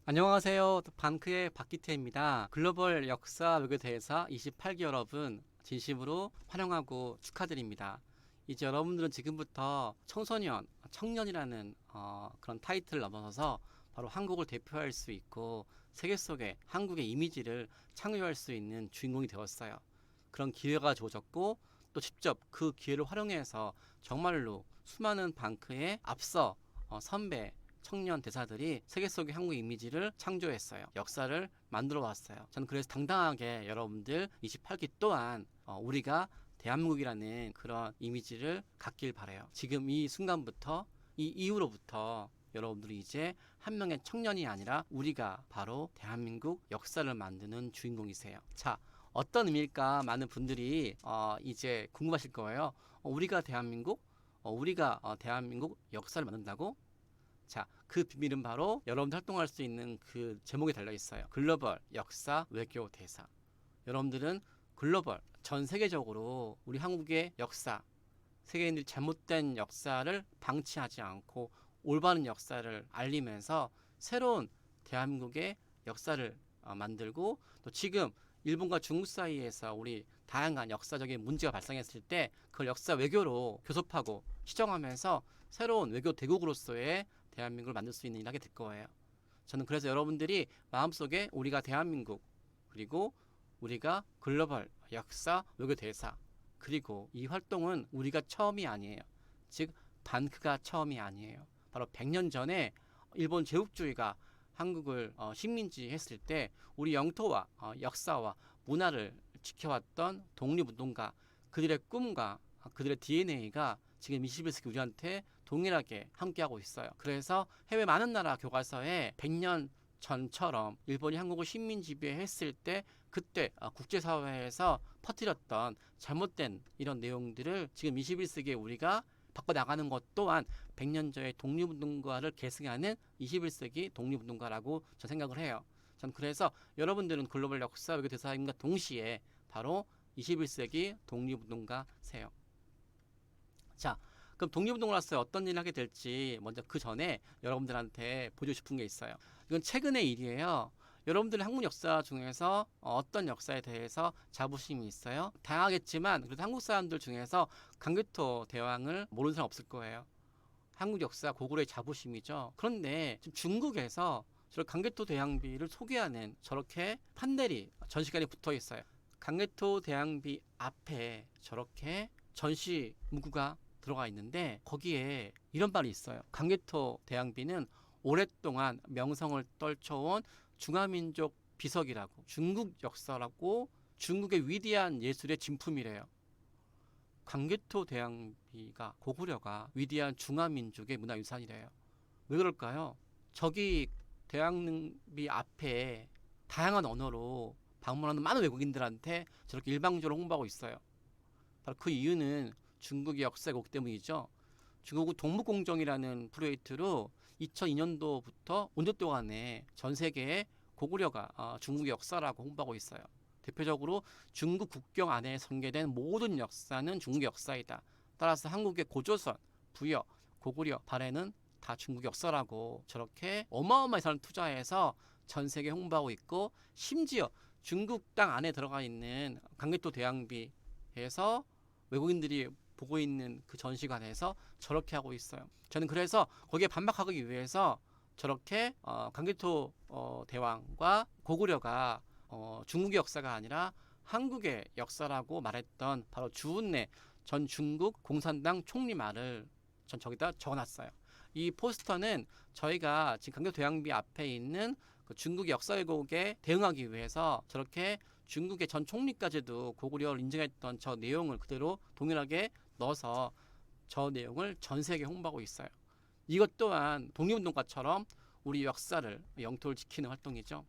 안녕하세요. 반크의 박기태입니다. 글로벌 역사 외교 대사 28기 여러분 진심으로 환영하고 축하드립니다. 이제 여러분들은 지금부터 청소년, 청년이라는 그런 타이틀을 넘어서서 바로 한국을 대표할 수 있고 세계 속에 한국의 이미지를 창조할 수 있는 주인공이 되었어요. 그런 기회가 주어졌고 또 직접 그 기회를 활용해서 정말로 수많은 방크의 앞서 선배 청년 대사들이 세계 속의 한국 이미지를 창조했어요. 역사를 만들어 왔어요. 저는 그래서 당당하게 여러분들 28기 또한 우리가 대한민국이라는 그런 이미지를 갖길 바라요. 지금 이 순간부터 이 이후로부터 여러분들이 이제 한 명의 청년이 아니라 우리가 바로 대한민국 역사를 만드는 주인공이세요. 자, 어떤 의미일까 많은 분들이 이제 궁금하실 거예요. 우리가 대한민국? 우리가 대한민국 역사를 만든다고? 자, 그 비밀은 바로 여러분들 활동할 수 있는 그 제목에 달려 있어요. 글로벌 역사 외교 대사. 여러분들은 글로벌 전 세계적으로 우리 한국의 역사, 세계인들이 잘못된 역사를 방치하지 않고 올바른 역사를 알리면서 새로운 대한민국의 역사를 만들고 또 지금 일본과 중국 사이에서 우리 다양한 역사적인 문제가 발생했을 때 그걸 역사 외교로 교섭하고 시정하면서 새로운 외교 대국으로서의 대한민국을 만들 수 있는 일을 하게 될 거예요. 저는 그래서 여러분들이 마음속에 우리가 대한민국 그리고 우리가 글로벌 역사 외교 대사 그리고 이 활동은 우리가 처음이 아니에요. 즉 반크가 처음이 아니에요. 바로 100년 전에 일본 제국주의가 한국을 식민지 했을 때 우리 영토와 역사와 문화를 지켜왔던 독립운동가 그들의 꿈과 그들의 DNA가 지금 21세기 우리한테 동일하게 함께하고 있어요. 그래서 해외 많은 나라 교과서에 100년 전처럼 일본이 한국을 식민 지배했을 때 그때 국제사회에서 퍼뜨렸던 잘못된 이런 내용들을 지금 21세기에 우리가 바꿔나가는 것 또한 100년 전의 독립운동가를 계승하는 21세기 독립운동가라고 저 생각을 해요. 전 그래서 여러분들은 글로벌 역사 외교 대사님과 동시에 바로 21세기 독립운동가세요. 자, 그럼 독립운동가로서 어떤 일을 하게 될지 먼저 그 전에 여러분들한테 보여주고 싶은 게 있어요. 이건 최근의 일이에요. 여러분들의 한국 역사 중에서 어떤 역사에 대해서 자부심이 있어요? 다양하겠지만 그래도 한국 사람들 중에서 강규토 대왕을 모르는 사람 없을 거예요. 한국 역사 고구려의 자부심이죠. 그런데 지금 중국에서 저런 강개토 대왕비를 소개하는 저렇게 판넬이 전시관에 붙어 있어요. 강개토 대왕비 앞에 저렇게 전시 문구가 들어가 있는데 거기에 이런 말이 있어요. 강개토 대왕비는 오랫동안 명성을 떨쳐온 중화민족 비석이라고 중국 역사라고 중국의 위대한 예술의 진품이래요. 강개토 대왕비가 고구려가 위대한 중화민족의 문화유산이래요. 왜 그럴까요? 저기 대왕비 앞에 다양한 언어로 방문하는 많은 외국인들한테 저렇게 일방적으로 홍보하고 있어요. 바로 그 이유는 중국의 역사의 곡 때문이죠. 중국은 동북공정이라는 프로젝트로 2002년도부터 5년 동안에 전 세계에 고구려가 중국의 역사라고 홍보하고 있어요. 대표적으로 중국 국경 안에 전개된 모든 역사는 중국의 역사이다. 따라서 한국의 고조선, 부여, 고구려, 발해는 다 중국 역사라고 저렇게 어마어마한 예산을 투자해서 전 세계에 홍보하고 있고 심지어 중국 땅 안에 들어가 있는 강개토 대왕비에서 외국인들이 보고 있는 그 전시관에서 저렇게 하고 있어요. 저는 그래서 거기에 반박하기 위해서 저렇게 강개토 대왕과 고구려가 중국의 역사가 아니라 한국의 역사라고 말했던 바로 주은래 전 중국 공산당 총리 말을 전 저기다 적어놨어요. 이 포스터는 저희가 지금 강개토 대왕비 앞에 있는 그 중국 역사 왜곡에 대응하기 위해서 저렇게 중국의 전 총리까지도 고구려를 인정했던 저 내용을 그대로 동일하게 넣어서 저 내용을 전 세계에 홍보하고 있어요. 이것 또한 독립운동가처럼 우리 역사를 영토를 지키는 활동이죠.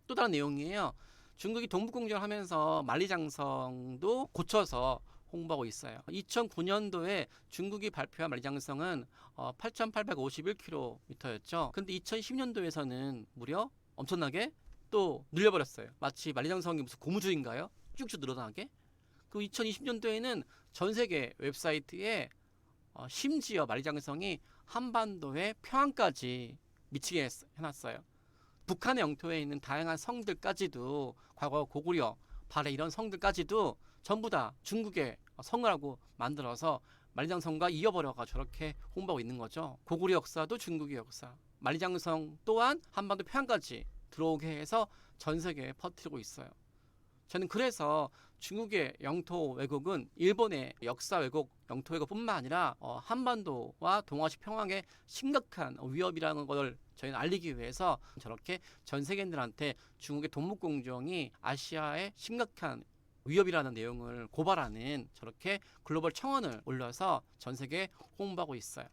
또 다른 내용이에요. 중국이 동북공정을 하면서 만리장성도 고쳐서 홍보하고 있어요. 2009년도에 중국이 발표한 만리장성은 8,851km였죠. 근데 2010년도에서는 무려 엄청나게 또 늘려버렸어요. 마치 만리장성이 무슨 고무줄인가요? 쭉쭉 늘어나게. 그 2020년도에는 전 세계 웹사이트에 심지어 만리장성이 한반도의 평안까지 미치게 해놨어요. 북한의 영토에 있는 다양한 성들까지도 과거 고구려, 발해 이런 성들까지도 전부 다 중국의 성이라고 만들어서 만리장성과 이어버려가 저렇게 홍보하고 있는 거죠. 고구려 역사도 중국의 역사, 만리장성 또한 한반도 표안까지 들어오게 해서 전 세계에 퍼뜨리고 있어요. 저는 그래서 중국의 영토 왜곡은 일본의 역사 왜곡, 영토 왜곡뿐만 아니라 한반도와 동아시 평화에 심각한 위협이라는 것을 저희는 알리기 위해서 저렇게 전 세계인들한테 중국의 동북공정이 아시아의 심각한 위협이라는 내용을 고발하는 저렇게 글로벌 청원을 올려서 전 세계에 홍보하고 있어요.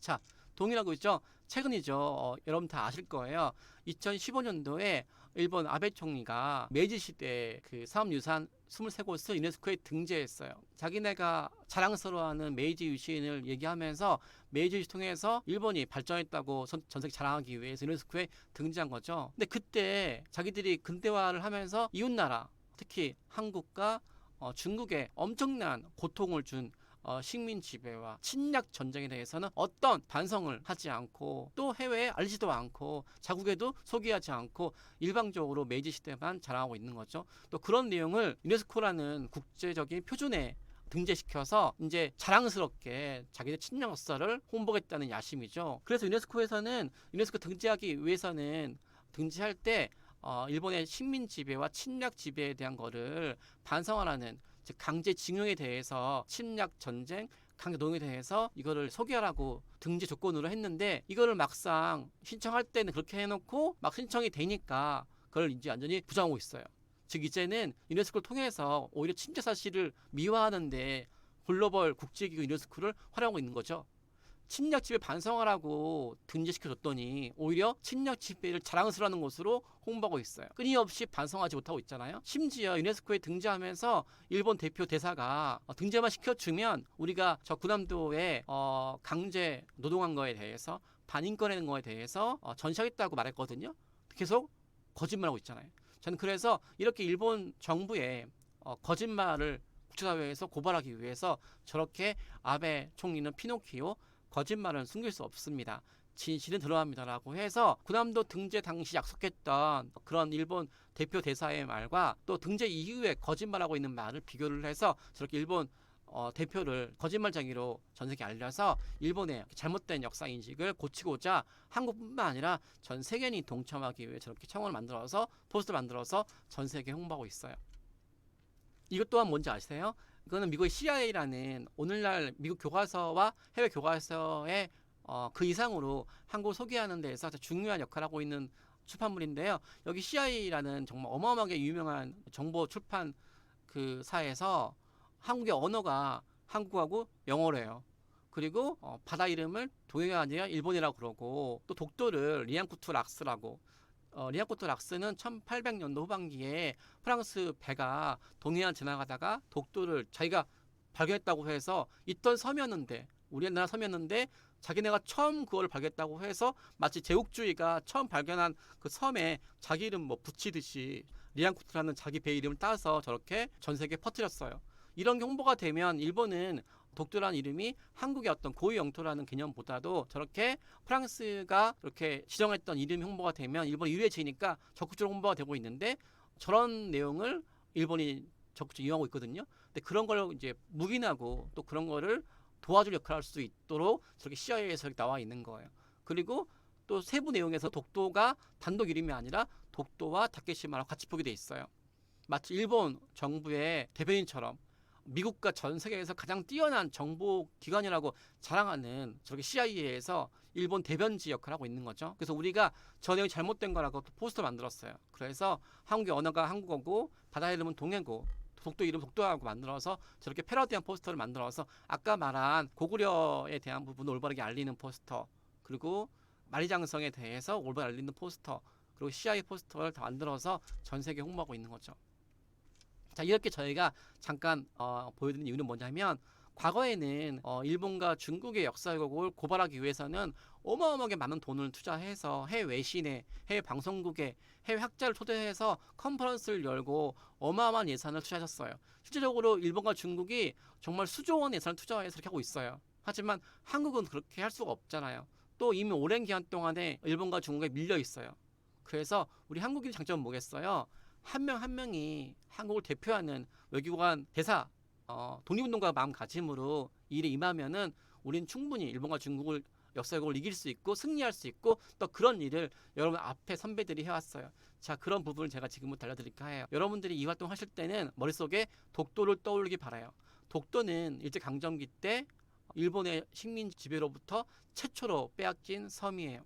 자, 동일하고 있죠? 최근이죠. 여러분 다 아실 거예요. 2015년도에 일본 아베 총리가 메이지 시대 그 사업유산 23곳을 유네스코에 등재했어요. 자기네가 자랑스러워하는 메이지 유신을 얘기하면서 메이지 유신 통해서 일본이 발전했다고 전 세계 자랑하기 위해서 유네스코에 등재한 거죠. 근데 그때 자기들이 근대화를 하면서 이웃나라, 특히 한국과 중국에 엄청난 고통을 준 식민 지배와 침략 전쟁에 대해서는 어떤 반성을 하지 않고 또 해외에 알리지도 않고 자국에도 소개하지 않고 일방적으로 메이지 시대만 자랑하고 있는 거죠. 또 그런 내용을 유네스코라는 국제적인 표준에 등재시켜서 이제 자랑스럽게 자기의 침략 역사를 홍보했다는 야심이죠. 그래서 유네스코에서는 유네스코 등재하기 위해서는 등재할 때 일본의 식민 지배와 침략 지배에 대한 거를 반성하라는, 즉 강제징용에 대해서, 침략 전쟁, 강제 노동에 대해서 이거를 소개하라고 등재 조건으로 했는데, 이거를 막상 신청할 때는 그렇게 해놓고 막 신청이 되니까 그걸 이제 완전히 부정하고 있어요. 즉 이제는 유네스코를 통해서 오히려 침략 사실을 미화하는데 글로벌 국제기구 유네스코를 활용하고 있는 거죠. 침략 지배 반성하라고 등재시켜줬더니 오히려 침략 지배를 자랑스러워하는 것으로 홍보하고 있어요. 끊임없이 반성하지 못하고 있잖아요. 심지어 유네스코에 등재하면서 일본 대표 대사가 등재만 시켜주면 우리가 저 군함도에 강제 노동한 거에 대해서, 반인권하는 거에 대해서 전시하겠다고 말했거든요. 계속 거짓말하고 있잖아요. 저는 그래서 이렇게 일본 정부의 거짓말을 국제사회에서 고발하기 위해서 저렇게 아베 총리는 피노키오, 거짓말은 숨길 수 없습니다, 진실은 드러납니다라고 해서 군함도 등재 당시 약속했던 그런 일본 대표 대사의 말과 또 등재 이후에 거짓말하고 있는 말을 비교를 해서 저렇게 일본 대표를 거짓말쟁이로 전 세계에 알려서 일본의 잘못된 역사 인식을 고치고자 한국뿐만 아니라 전 세계인이 동참하기 위해 저렇게 청원을 만들어서 포스터를 만들어서 전 세계에 홍보하고 있어요. 이것 또한 뭔지 아세요? 이거는 미국의 CIA라는 오늘날 미국 교과서와 해외 교과서의 그 이상으로 한국을 소개하는 데서 아주 중요한 역할을 하고 있는 출판물인데요. 여기 CIA라는 정말 어마어마하게 유명한 정보 출판 그 사에서 한국의 언어가 한국하고 영어래요. 그리고 바다 이름을 동해가 아니라 일본이라고 그러고, 또 독도를 리앙쿠투 락스라고. 리앙쿠투 락스는 1800년도 후반기에 프랑스 배가 동해안 지나가다가 독도를 자기가 발견했다고 해서 있던 섬이었는데, 우리나라 섬이었는데 자기네가 처음 그걸 발견했다고 해서 마치 제국주의가 처음 발견한 그 섬에 자기 이름 뭐 붙이듯이 리앙쿠투라는 자기 배 이름을 따서 저렇게 전 세계에 퍼뜨렸어요. 이런 게 홍보가 되면 일본은 독도라는 이름이 한국의 어떤 고유 영토라는 개념보다도 저렇게 프랑스가 이렇게 지정했던 이름이 홍보가 되면 일본이 유리해지니까 적극적으로 홍보가 되고 있는데, 저런 내용을 일본이 적극적으로 이용하고 있거든요. 근데 그런 걸 이제 묵인하고 또 그런 거를 도와줄 역할을 할 수 있도록 저렇게 CIA에서 나와 있는 거예요. 그리고 또 세부 내용에서 독도가 단독 이름이 아니라 독도와 다케시마라고 같이 보게 돼 있어요. 마치 일본 정부의 대변인처럼 미국과 전 세계에서 가장 뛰어난 정보기관이라고 자랑하는 저렇게 CIA에서 일본 대변지 역할을 하고 있는 거죠. 그래서 우리가 저 내용이 잘못된 거라고 포스터 만들었어요. 그래서 한국의 언어가 한국어고 바다 이름은 동해고 독도 이름 독도라고 만들어서 저렇게 패러디한 포스터를 만들어서 아까 말한 고구려에 대한 부분을 올바르게 알리는 포스터, 그리고 만리장성에 대해서 올바르게 알리는 포스터, 그리고 CIA 포스터를 다 만들어서 전 세계에 홍보하고 있는 거죠. 자, 이렇게 저희가 잠깐 보여드리는 이유는 뭐냐면, 과거에는 일본과 중국의 역사 왜곡을 고발하기 위해서는 어마어마하게 많은 돈을 투자해서 해외 외신에, 해외 방송국에, 해외 학자를 초대해서 컨퍼런스를 열고 어마어마한 예산을 투자하셨어요. 실질적으로 일본과 중국이 정말 수조 원 예산을 투자해서 그렇게 하고 있어요. 하지만 한국은 그렇게 할 수가 없잖아요. 또 이미 오랜 기간 동안에 일본과 중국에 밀려 있어요. 그래서 우리 한국인의 장점은 뭐겠어요? 한 명 한 명이 한국을 대표하는 외교관 대사, 독립운동가 마음가짐으로 이 일에 임하면은 우리는 충분히 일본과 중국을 역사적으로 이길 수 있고 승리할 수 있고 또 그런 일을 여러분 앞에 선배들이 해왔어요. 자, 그런 부분을 제가 지금부터 알려드릴까 해요. 여러분들이 이 활동 하실 때는 머릿속에 독도를 떠올리기 바라요. 독도는 일제강점기 때 일본의 식민 지배로부터 최초로 빼앗긴 섬이에요.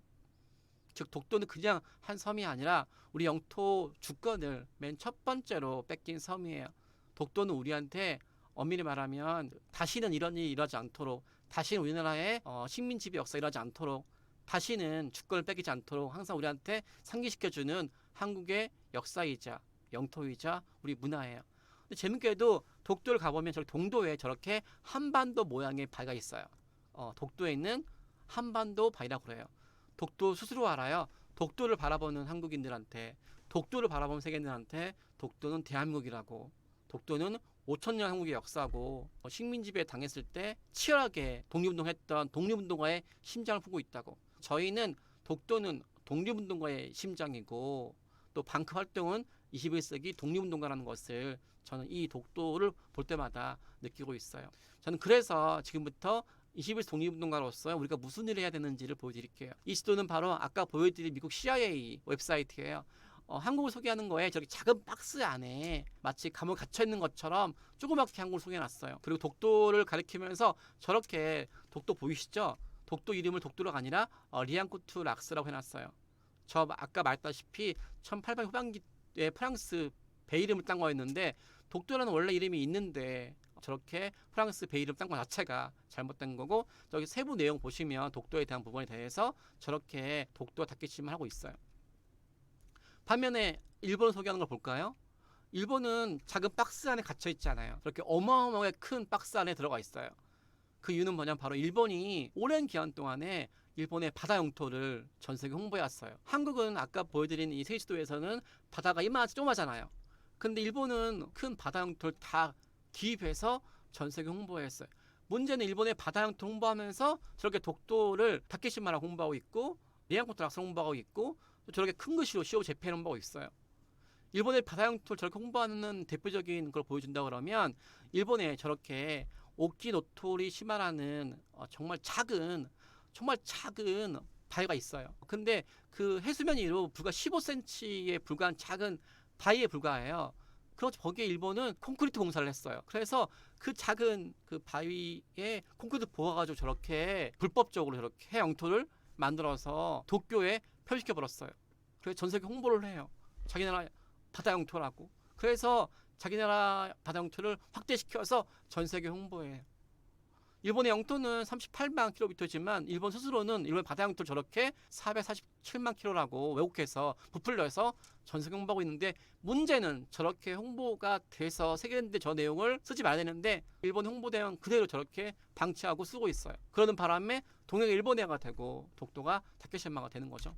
즉 독도는 그냥 한 섬이 아니라 우리 영토 주권을 맨 첫 번째로 뺏긴 섬이에요. 독도는 우리한테 엄밀히 말하면 다시는 이런 일이 일어나지 않도록, 다시는 우리나라의 식민 지배 역사 일어나지 않도록, 다시는 주권을 뺏기지 않도록 항상 우리한테 상기시켜주는 한국의 역사이자 영토이자 우리 문화예요. 근데 재밌게도 독도를 가보면 저기 동도에 저렇게 한반도 모양의 바위가 있어요. 독도에 있는 한반도 바위라고 그래요. 독도 스스로 알아요. 독도를 바라보는 한국인들한테, 독도를 바라보는 세계인들한테 독도는 대한민국이라고, 독도는 5,000년 한국의 역사고 식민지배에 당했을 때 치열하게 독립운동했던 독립운동가의 심장을 품고 있다고. 저희는 독도는 독립운동가의 심장이고 또 방크 활동은 21세기 독립운동가라는 것을 저는 이 독도를 볼 때마다 느끼고 있어요. 저는 그래서 지금부터 21세기 독립운동가로서 우리가 무슨 일을 해야 되는지를 보여드릴게요. 이 지도는 바로 아까 보여드린 미국 CIA 웹사이트예요. 한국을 소개하는 거에 저렇게 작은 박스 안에 마치 감옥에 갇혀 있는 것처럼 조그맣게 한국을 소개해놨어요. 그리고 독도를 가리키면서 저렇게 독도 보이시죠? 독도 이름을 독도가 아니라 리앙쿠트 락스라고 해놨어요. 저 아까 말했다시피 1800 후반기에 프랑스 배 이름을 딴 거였는데 독도라는 원래 이름이 있는데 저렇게 프랑스 배 이름 딴 거 자체가 잘못된 거고, 저기 세부 내용 보시면 독도에 대한 부분에 대해서 저렇게 독도가 닫히기만 하고 있어요. 반면에 일본을 소개하는 걸 볼까요? 일본은 작은 박스 안에 갇혀 있잖아요. 그렇게 어마어마하게 큰 박스 안에 들어가 있어요. 그 이유는 뭐냐면 바로 일본이 오랜 기간 동안에 일본의 바다 영토를 전 세계 홍보해왔어요. 한국은 아까 보여드린 이 세계지도에서는 바다가 이만하지 조그마잖아요. 근데 일본은 큰 바다 영토를 다 기입해서 전 세계 홍보했어요. 문제는 일본의 바다 영토 홍보하면서 저렇게 독도를 다케시마라 홍보하고 있고 리앙코트 락스 홍보하고 있고 또 저렇게 큰 글씨로 시오 재팬 홍보하고 있어요. 일본의 바다 영토를 저렇게 홍보하는 대표적인 걸 보여준다 그러면 일본에 저렇게 오키노토리 시마라는 정말 작은 바위가 있어요. 근데 그 해수면 위로 불과 15cm에 불과한 작은 바위에 불과해요. 그렇죠. 거기에 일본은 콘크리트 공사를 했어요. 그래서 그 작은 그 바위에 콘크리트 부어가지고 저렇게 불법적으로 저렇게 영토를 만들어서 도쿄에 표시켜 버렸어요. 그래서 전 세계 홍보를 해요. 자기 나라 바다 영토라고. 그래서 자기 나라 바다 영토를 확대시켜서 전 세계 홍보해요. 일본의 영토는 38만 킬로미터지만 일본 스스로는 일본 바다 영토를 저렇게 447만 킬로라고 왜곡해서 부풀려서 전 세계 홍보하고 있는데, 문제는 저렇게 홍보가 돼서 세계인들 저 내용을 쓰지 말아야 되는데 일본 홍보대원 그대로 저렇게 방치하고 쓰고 있어요. 그러는 바람에 동해가 일본해가 되고 독도가 다케시마가 되는 거죠.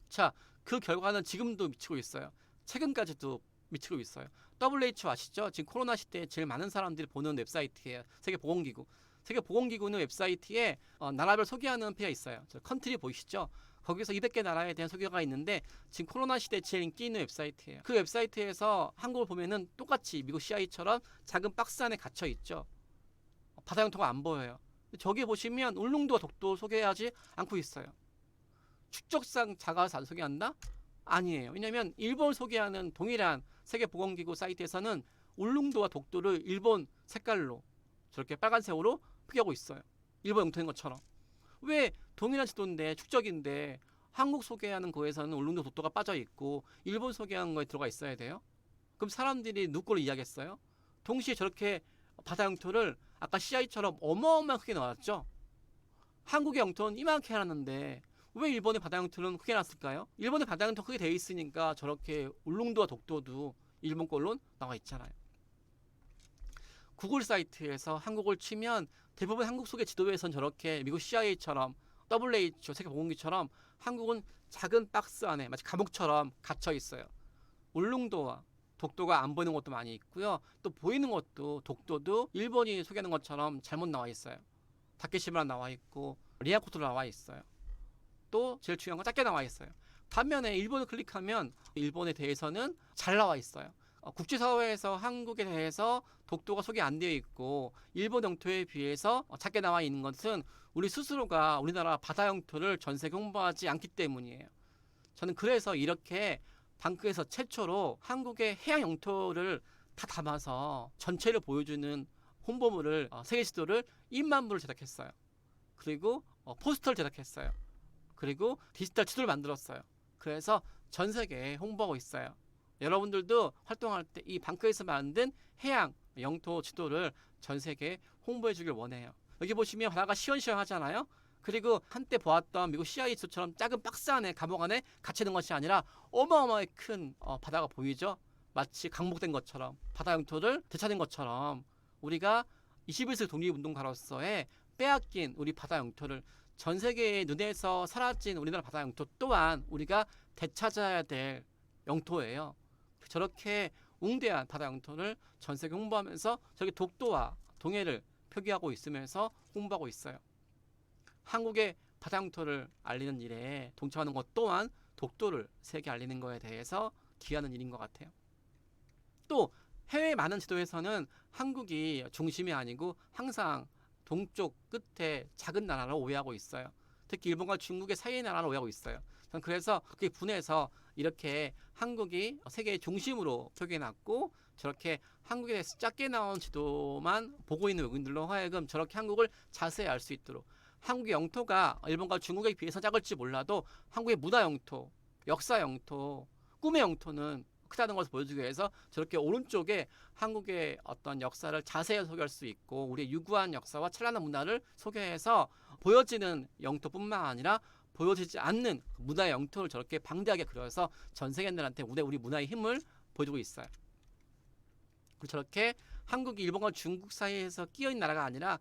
자, 그 결과는 지금도 미치고 있어요. 최근까지도 미치고 있어요. WHO 아시죠? 지금 코로나 시대에 제일 많은 사람들이 보는 웹사이트예요. 세계보건기구. 세계보건기구는 웹사이트에 나라별 소개하는 페이지가 있어요. 저 컨트리 보이시죠? 거기서 200개 나라에 대한 소개가 있는데 지금 코로나 시대에 제일 인기 있는 웹사이트예요. 그 웹사이트에서 한국을 보면은 똑같이 미국 CIA처럼 작은 박스 안에 갇혀 있죠. 바다 영토가 안 보여요. 저기 보시면 울릉도와 독도 소개하지 않고 있어요. 축적상 작아서 안 소개한다? 아니에요. 왜냐하면 일본을 소개하는 동일한 세계보건기구 사이트에서는 울릉도와 독도를 일본 색깔로 저렇게 빨간색으로 표기하고 있어요. 일본 영토인 것처럼. 왜 동일한 지도인데 축적인데 한국 소개하는 거에서는 울릉도 독도가 빠져 있고 일본 소개하는 거에 들어가 있어야 돼요? 그럼 사람들이 누구 걸 이야기했어요? 동시에 저렇게 바다 영토를 아까 CI처럼 어마어마하게 크게 나왔죠? 한국의 영토는 이만하게 해놨는데 왜 일본의 바다 영토는 크게 났을까요? 일본의 바다 영토 크게 돼 있으니까 저렇게 울릉도와 독도도 일본 걸로 나와 있잖아요. 구글 사이트에서 한국을 치면 대부분 한국 소개 지도에선 저렇게 미국 CIA처럼 WHO 세계보건기구처럼 한국은 작은 박스 안에 마치 감옥처럼 갇혀 있어요. 울릉도와 독도가 안 보이는 것도 많이 있고요. 또 보이는 것도 독도도 일본이 소개하는 것처럼 잘못 나와 있어요. 다케시마라 나와 있고 리아코트로 나와 있어요. 또 제일 중요한 건 작게 나와 있어요. 반면에 일본을 클릭하면 일본에 대해서는 잘 나와 있어요. 국제사회에서 한국에 대해서 독도가 소개 안 되어 있고 일본 영토에 비해서 작게 나와 있는 것은 우리 스스로가 우리나라 바다 영토를 전 세계 홍보하지 않기 때문이에요. 저는 그래서 이렇게 방크에서 최초로 한국의 해양 영토를 다 담아서 전체를 보여주는 홍보물을 세계 지도를 1만 부를 제작했어요. 그리고 포스터를 제작했어요. 그리고 디지털 지도를 만들었어요. 그래서 전 세계에 홍보하고 있어요. 여러분들도 활동할 때 이 방크에서 만든 해양 영토 지도를 전 세계에 홍보해 주길 원해요. 여기 보시면 바다가 시원시원하잖아요. 그리고 한때 보았던 미국 CIA 지도처럼 작은 박스 안에 감옥 안에 갇히는 것이 아니라 어마어마하게 큰 바다가 보이죠. 마치 강복된 것처럼 바다 영토를 되찾은 것처럼 우리가 21세기 독립운동가로서의 빼앗긴 우리 바다 영토를 전 세계의 눈에서 사라진 우리나라 바다 영토 또한 우리가 되찾아야 될 영토예요. 저렇게 웅대한 바다 영토를 전 세계 홍보하면서 저기 독도와 동해를 표기하고 있으면서 홍보하고 있어요. 한국의 바다 영토를 알리는 일에 동참하는 것 또한 독도를 세계에 알리는 것에 대해서 기하는 일인 것 같아요. 또 해외 많은 지도에서는 한국이 중심이 아니고 항상 동쪽 끝에 작은 나라로 오해하고 있어요. 특히 일본과 중국의 사이의 나라로 오해하고 있어요. 저는 그래서 그게 분해서 이렇게 한국이 세계의 중심으로 표기해놨고 저렇게 한국에 대해서 작게 나온 지도만 보고 있는 외국인들로 하여금 저렇게 한국을 자세히 알 수 있도록 한국의 영토가 일본과 중국에 비해서 작을지 몰라도 한국의 문화 영토, 역사 영토, 꿈의 영토는 크다는 것을 보여주기 위해서 저렇게 오른쪽에 한국의 어떤 역사를 자세히 소개할 수 있고 우리의 유구한 역사와 찬란한 문화를 소개해서 보여지는 영토뿐만 아니라 보여지지 않는 문화의 영토를 저렇게 방대하게 그려서 전 세계인들한테 우리 문화의 힘을 보여주고 있어요. 그리고 저렇게 한국이 일본과 중국 사이에서 끼어있는 나라가 아니라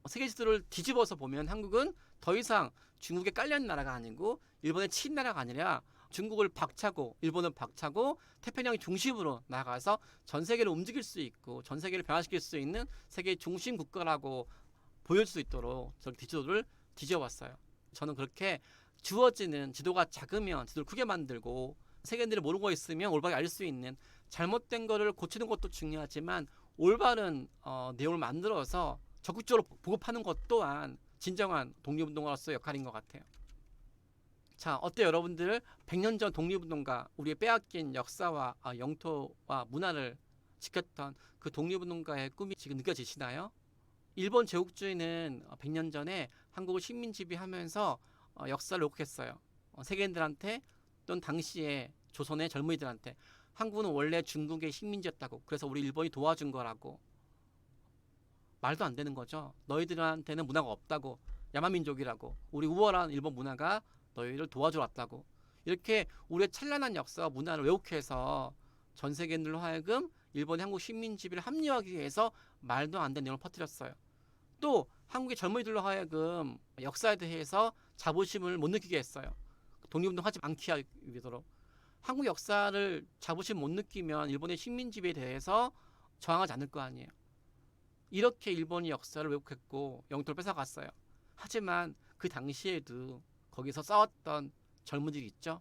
세계 지도를 뒤집어서 보면 한국은 더 이상 중국에 깔려있는 나라가 아니고 일본에 치인 나라가 아니라 중국을 박차고 일본을 박차고 태평양의 중심으로 나가서 전 세계를 움직일 수 있고 전 세계를 변화시킬 수 있는 세계의 중심 국가라고 보여줄 수 있도록 저렇게 지도를 뒤집어봤어요. 저는 그렇게 주어지는 지도가 작으면 지도를 크게 만들고 세계인들이 모르고 있으면 올바르게 알 수 있는 잘못된 거를 고치는 것도 중요하지만 올바른 내용을 만들어서 적극적으로 보급하는 것 또한 진정한 독립운동가로서의 역할인 것 같아요. 자, 어때요 여러분들? 100년 전 독립운동가, 우리의 빼앗긴 역사와 영토와 문화를 지켰던 그 독립운동가의 꿈이 지금 느껴지시나요? 일본 제국주의는 100년 전에 한국을 식민지배하면서 역사를 왜곡했어요. 세계인들한테 또는 당시에 조선의 젊은이들한테 한국은 원래 중국의 식민지였다고, 그래서 우리 일본이 도와준 거라고. 말도 안 되는 거죠. 너희들한테는 문화가 없다고, 야만민족이라고, 우리 우월한 일본 문화가 너희를 도와주러 왔다고. 이렇게 우리의 찬란한 역사와 문화를 왜곡해서 전 세계인들로 하여금 일본의 한국 식민지배를 합리화하기 위해서 말도 안 되는 내용을 퍼뜨렸어요. 또 한국의 젊은이들로 하여금 역사에 대해서 자부심을 못 느끼게 했어요. 독립운동 하지 않게 하기 위해서. 한국 역사를 자부심 못 느끼면 일본의 식민지배에 대해서 저항하지 않을 거 아니에요. 이렇게 일본이 역사를 왜곡했고 영토를 뺏어갔어요. 하지만 그 당시에도 거기서 싸웠던 젊은이들이 있죠.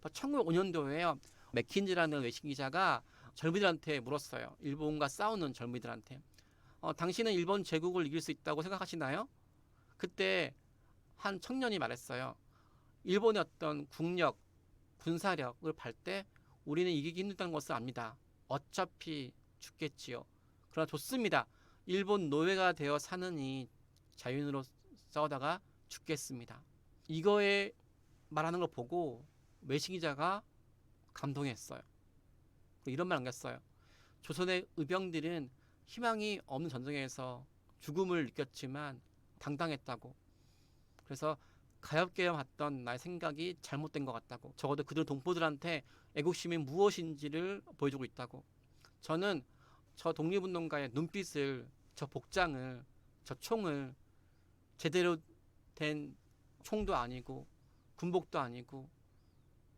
1905년도에요. 맥킨지라는 외신 기자가 젊은이들한테 물었어요. 일본과 싸우는 젊은이들한테. 당신은 일본 제국을 이길 수 있다고 생각하시나요? 그때 한 청년이 말했어요. 일본의 어떤 국력, 군사력을 발 때 우리는 이기기 힘들다는 것을 압니다. 어차피 죽겠지요. 그러나 좋습니다. 일본 노예가 되어 사느니 자유인으로 싸우다가 죽겠습니다. 이거에 말하는 걸 보고 외신 기자가 감동했어요. 이런 말 남겼어요. 조선의 의병들은 희망이 없는 전쟁에서 죽음을 느꼈지만 당당했다고. 그래서 가엾게 봤던 나의 생각이 잘못된 것 같다고. 적어도 그들 동포들한테 애국심이 무엇인지를 보여주고 있다고. 저는 저 독립운동가의 눈빛을, 저 복장을, 저 총을 제대로 된 총도 아니고 군복도 아니고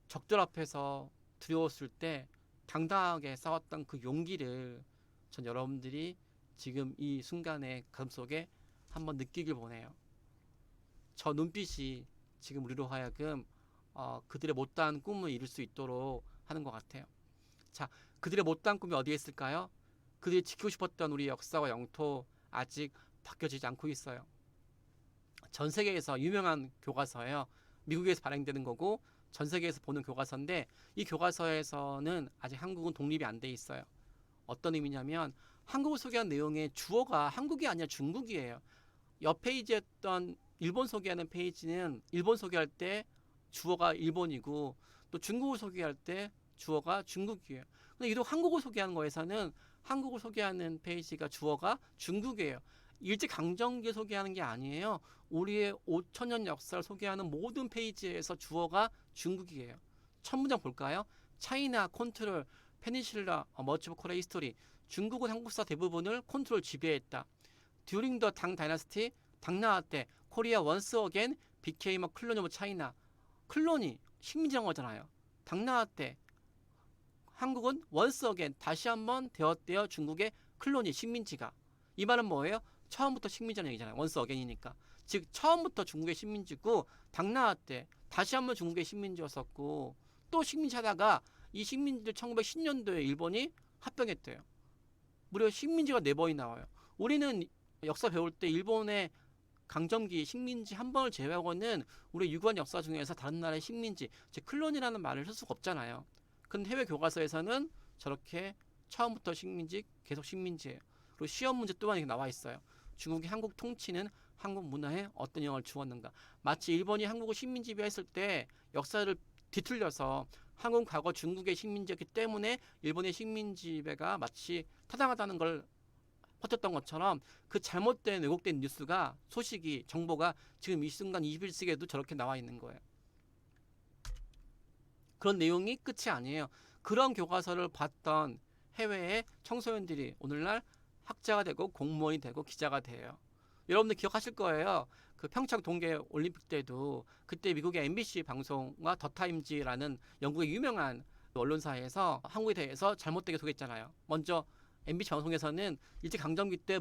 적들 앞에서 두려웠을 때 당당하게 싸웠던 그 용기를 전 여러분들이 지금 이 순간에 가슴속에 한번 느끼길 원해요. 저 눈빛이 지금 우리로 하여금 그들의 못다한 꿈을 이룰 수 있도록 하는 것 같아요. 자, 그들의 못다한 꿈이 어디에 있을까요? 그들이 지키고 싶었던 우리 역사와 영토 아직 바뀌어지지 않고 있어요. 전 세계에서 유명한 교과서예요. 미국에서 발행되는 거고 전 세계에서 보는 교과서인데 이 교과서에서는 아직 한국은 독립이 안 돼 있어요. 어떤 의미냐면 한국을 소개한 내용의 주어가 한국이 아니라 중국이에요. 옆 페이지였던 일본 소개하는 페이지는 일본 소개할 때 주어가 일본이고 또 중국을 소개할 때 주어가 중국이에요. 근데 유독 한국을 소개하는 거에서는 한국을 소개하는 페이지가 주어가 중국이에요. 일제강점기 소개하는 게 아니에요. 우리의 5천년 역사를 소개하는 모든 페이지에서 주어가 중국이에요. 첫 문장 볼까요? 차이나, 컨트롤, 페니실라, 머치 오브 코리아 히스토리. 중국은 한국사 대부분을 컨트롤 지배했다. During the Tang Dynasty, 당나라 때 코리아 once again became a colony of China. 클론이 식민지란 거잖아요. 당나라 때 한국은 once again 다시 한번 되었대요. 중국의 클론이 식민지가. 이 말은 뭐예요? 처음부터 식민지라는 얘기잖아요. once again이니까. 즉 처음부터 중국의 식민지고 당나라 때 다시 한번 중국의 식민지였었고 또 식민지 하다가 이 식민지를 1910년도에 일본이 합병했대요. 무려 식민지가 4번이 나와요. 우리는 역사 배울 때 일본의 강점기 식민지 한 번을 제외하고는 우리 유구한 역사 중에서 다른 나라의 식민지, 즉 클론이라는 말을 쓸 수가 없잖아요. 근데 해외 교과서에서는 저렇게 처음부터 식민지, 계속 식민지예요. 그리고 시험 문제 또한 이렇게 나와 있어요. 중국이 한국 통치는 한국 문화에 어떤 영향을 주었는가. 마치 일본이 한국을 식민지 지배했을 때 역사를 뒤틀려서 한국 과거 중국의 식민지였기 때문에 일본의 식민지 지배가 마치 타당하다는 걸 퍼뜨렸던 것처럼 그 잘못된 왜곡된 뉴스가 소식이 정보가 지금 이 순간 21세기에도 저렇게 나와 있는 거예요. 그런 내용이 끝이 아니에요. 그런 교과서를 봤던 해외의 청소년들이 오늘날 학자가 되고 공무원이 되고 기자가 돼요. 여러분들 기억하실 거예요. 그 평창 동계 올림픽 때도 그때 미국의 MBC 방송과 더 타임즈라는 영국의 유명한 언론사에서 한국에 대해서 잘못되게 소개했잖아요. 먼저 MBC 방송에서는 일제강점기 때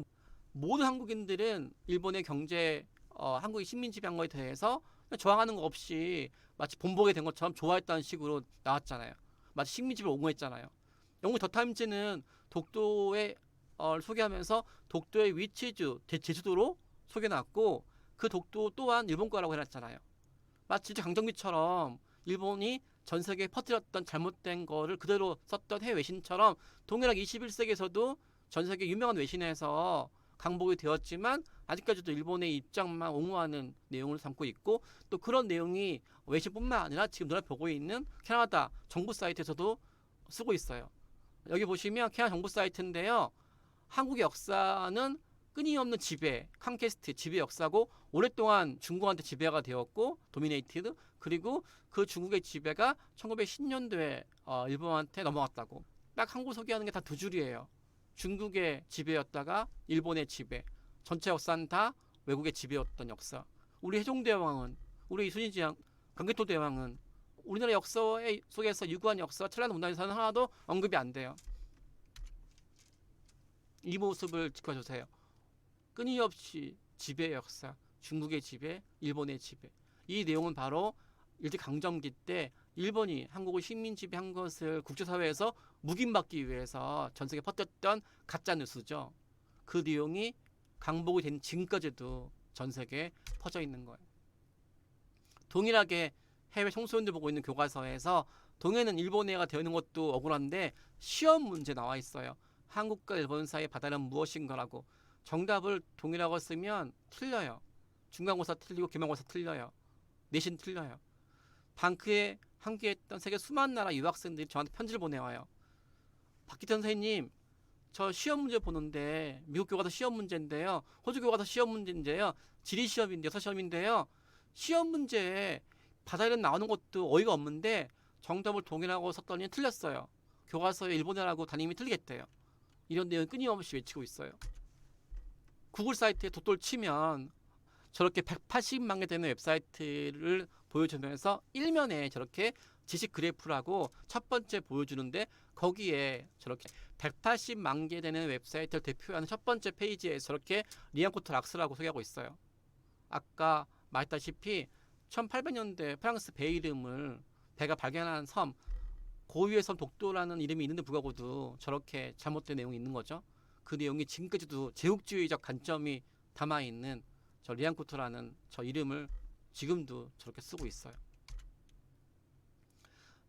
모든 한국인들은 일본의 경제, 한국의 식민 지배한 거에 대해서 저항하는 거 없이 마치 본보게 된 것처럼 좋아했다는 식으로 나왔잖아요. 마치 식민지를 옹호했잖아요. 영국 더 타임즈는 독도의 소개하면서 독도의 위치주, 제주도로 소개해놨고 그 독도 또한 일본 거라고 해놨잖아요. 마치 일제강점기처럼 일본이 전 세계에 퍼뜨렸던 잘못된 거를 그대로 썼던 해외 외신처럼 동일하게 21세기에서도 전 세계 유명한 외신에서 강복이 되었지만 아직까지도 일본의 입장만 옹호하는 내용을 담고 있고 또 그런 내용이 외신뿐만 아니라 지금 눈에 보고 있는 캐나다 정부 사이트에서도 쓰고 있어요. 여기 보시면 캐나다 정부 사이트인데요. 한국의 역사는 끊임없는 지배, 칸캐스트, 지배 역사고 오랫동안 중국한테 지배가 되었고 도미네이티드 그리고 그 중국의 지배가 1910년도에 일본한테 넘어갔다고. 딱 한국 소개하는 게 다 두 줄이에요. 중국의 지배였다가 일본의 지배. 전체 역사는 다 외국의 지배였던 역사. 우리 해종대왕은 우리 이순신장, 강개토대왕은 우리나라 역사 속에서 유구한 역사와 찬란한 문화에서는 하나도 언급이 안 돼요. 이 모습을 지켜주세요. 끊임없이 지배 역사, 중국의 지배, 일본의 지배. 이 내용은 바로 일제강점기 때 일본이 한국을 식민 지배한 것을 국제사회에서 묵인받기 위해서 전 세계에 퍼뜨렸던 가짜 뉴스죠. 그 내용이 강복이 된 지금까지도 전 세계에 퍼져 있는 거예요. 동일하게 해외 청소년들 보고 있는 교과서에서 동해는 일본해가 되어 있는 것도 억울한데 시험 문제 나와 있어요. 한국과 일본 사이의 바다는 무엇인가라고. 정답을 동일하고 쓰면 틀려요. 중간고사 틀리고 기말고사 틀려요. 내신 틀려요. 방크에 함께했던 세계 수많은 나라 유학생들이 저한테 편지를 보내와요. 박기태 선생님, 저 시험 문제 보는데 미국 교과서 시험 문제인데요. 호주 교과서 시험 문제인데요. 지리 시험인데 여섯 시험인데요. 시험 문제에 바다에는 나오는 것도 어이가 없는데 정답을 동일하고 썼더니 틀렸어요. 교과서에 일본어라고 담임이 틀리겠대요. 이런 내용 끊임없이 외치고 있어요. 구글 사이트에 도토를 치면 저렇게 180만 개 되는 웹사이트를 보여주면서 일면에 저렇게 지식 그래프라고 첫 번째 보여주는데 거기에 저렇게 180만 개 되는 웹사이트를 대표하는 첫 번째 페이지에 저렇게 리안코트 락스라고 소개하고 있어요. 아까 말했다시피 1800년대 프랑스 배 이름을 배가 발견한 섬 고유의 섬 독도라는 이름이 있는데 불구하고도 저렇게 잘못된 내용이 있는 거죠. 그 내용이 지금까지도 제국주의적 관점이 담아있는 저 리앙코트라는 저 이름을 지금도 저렇게 쓰고 있어요.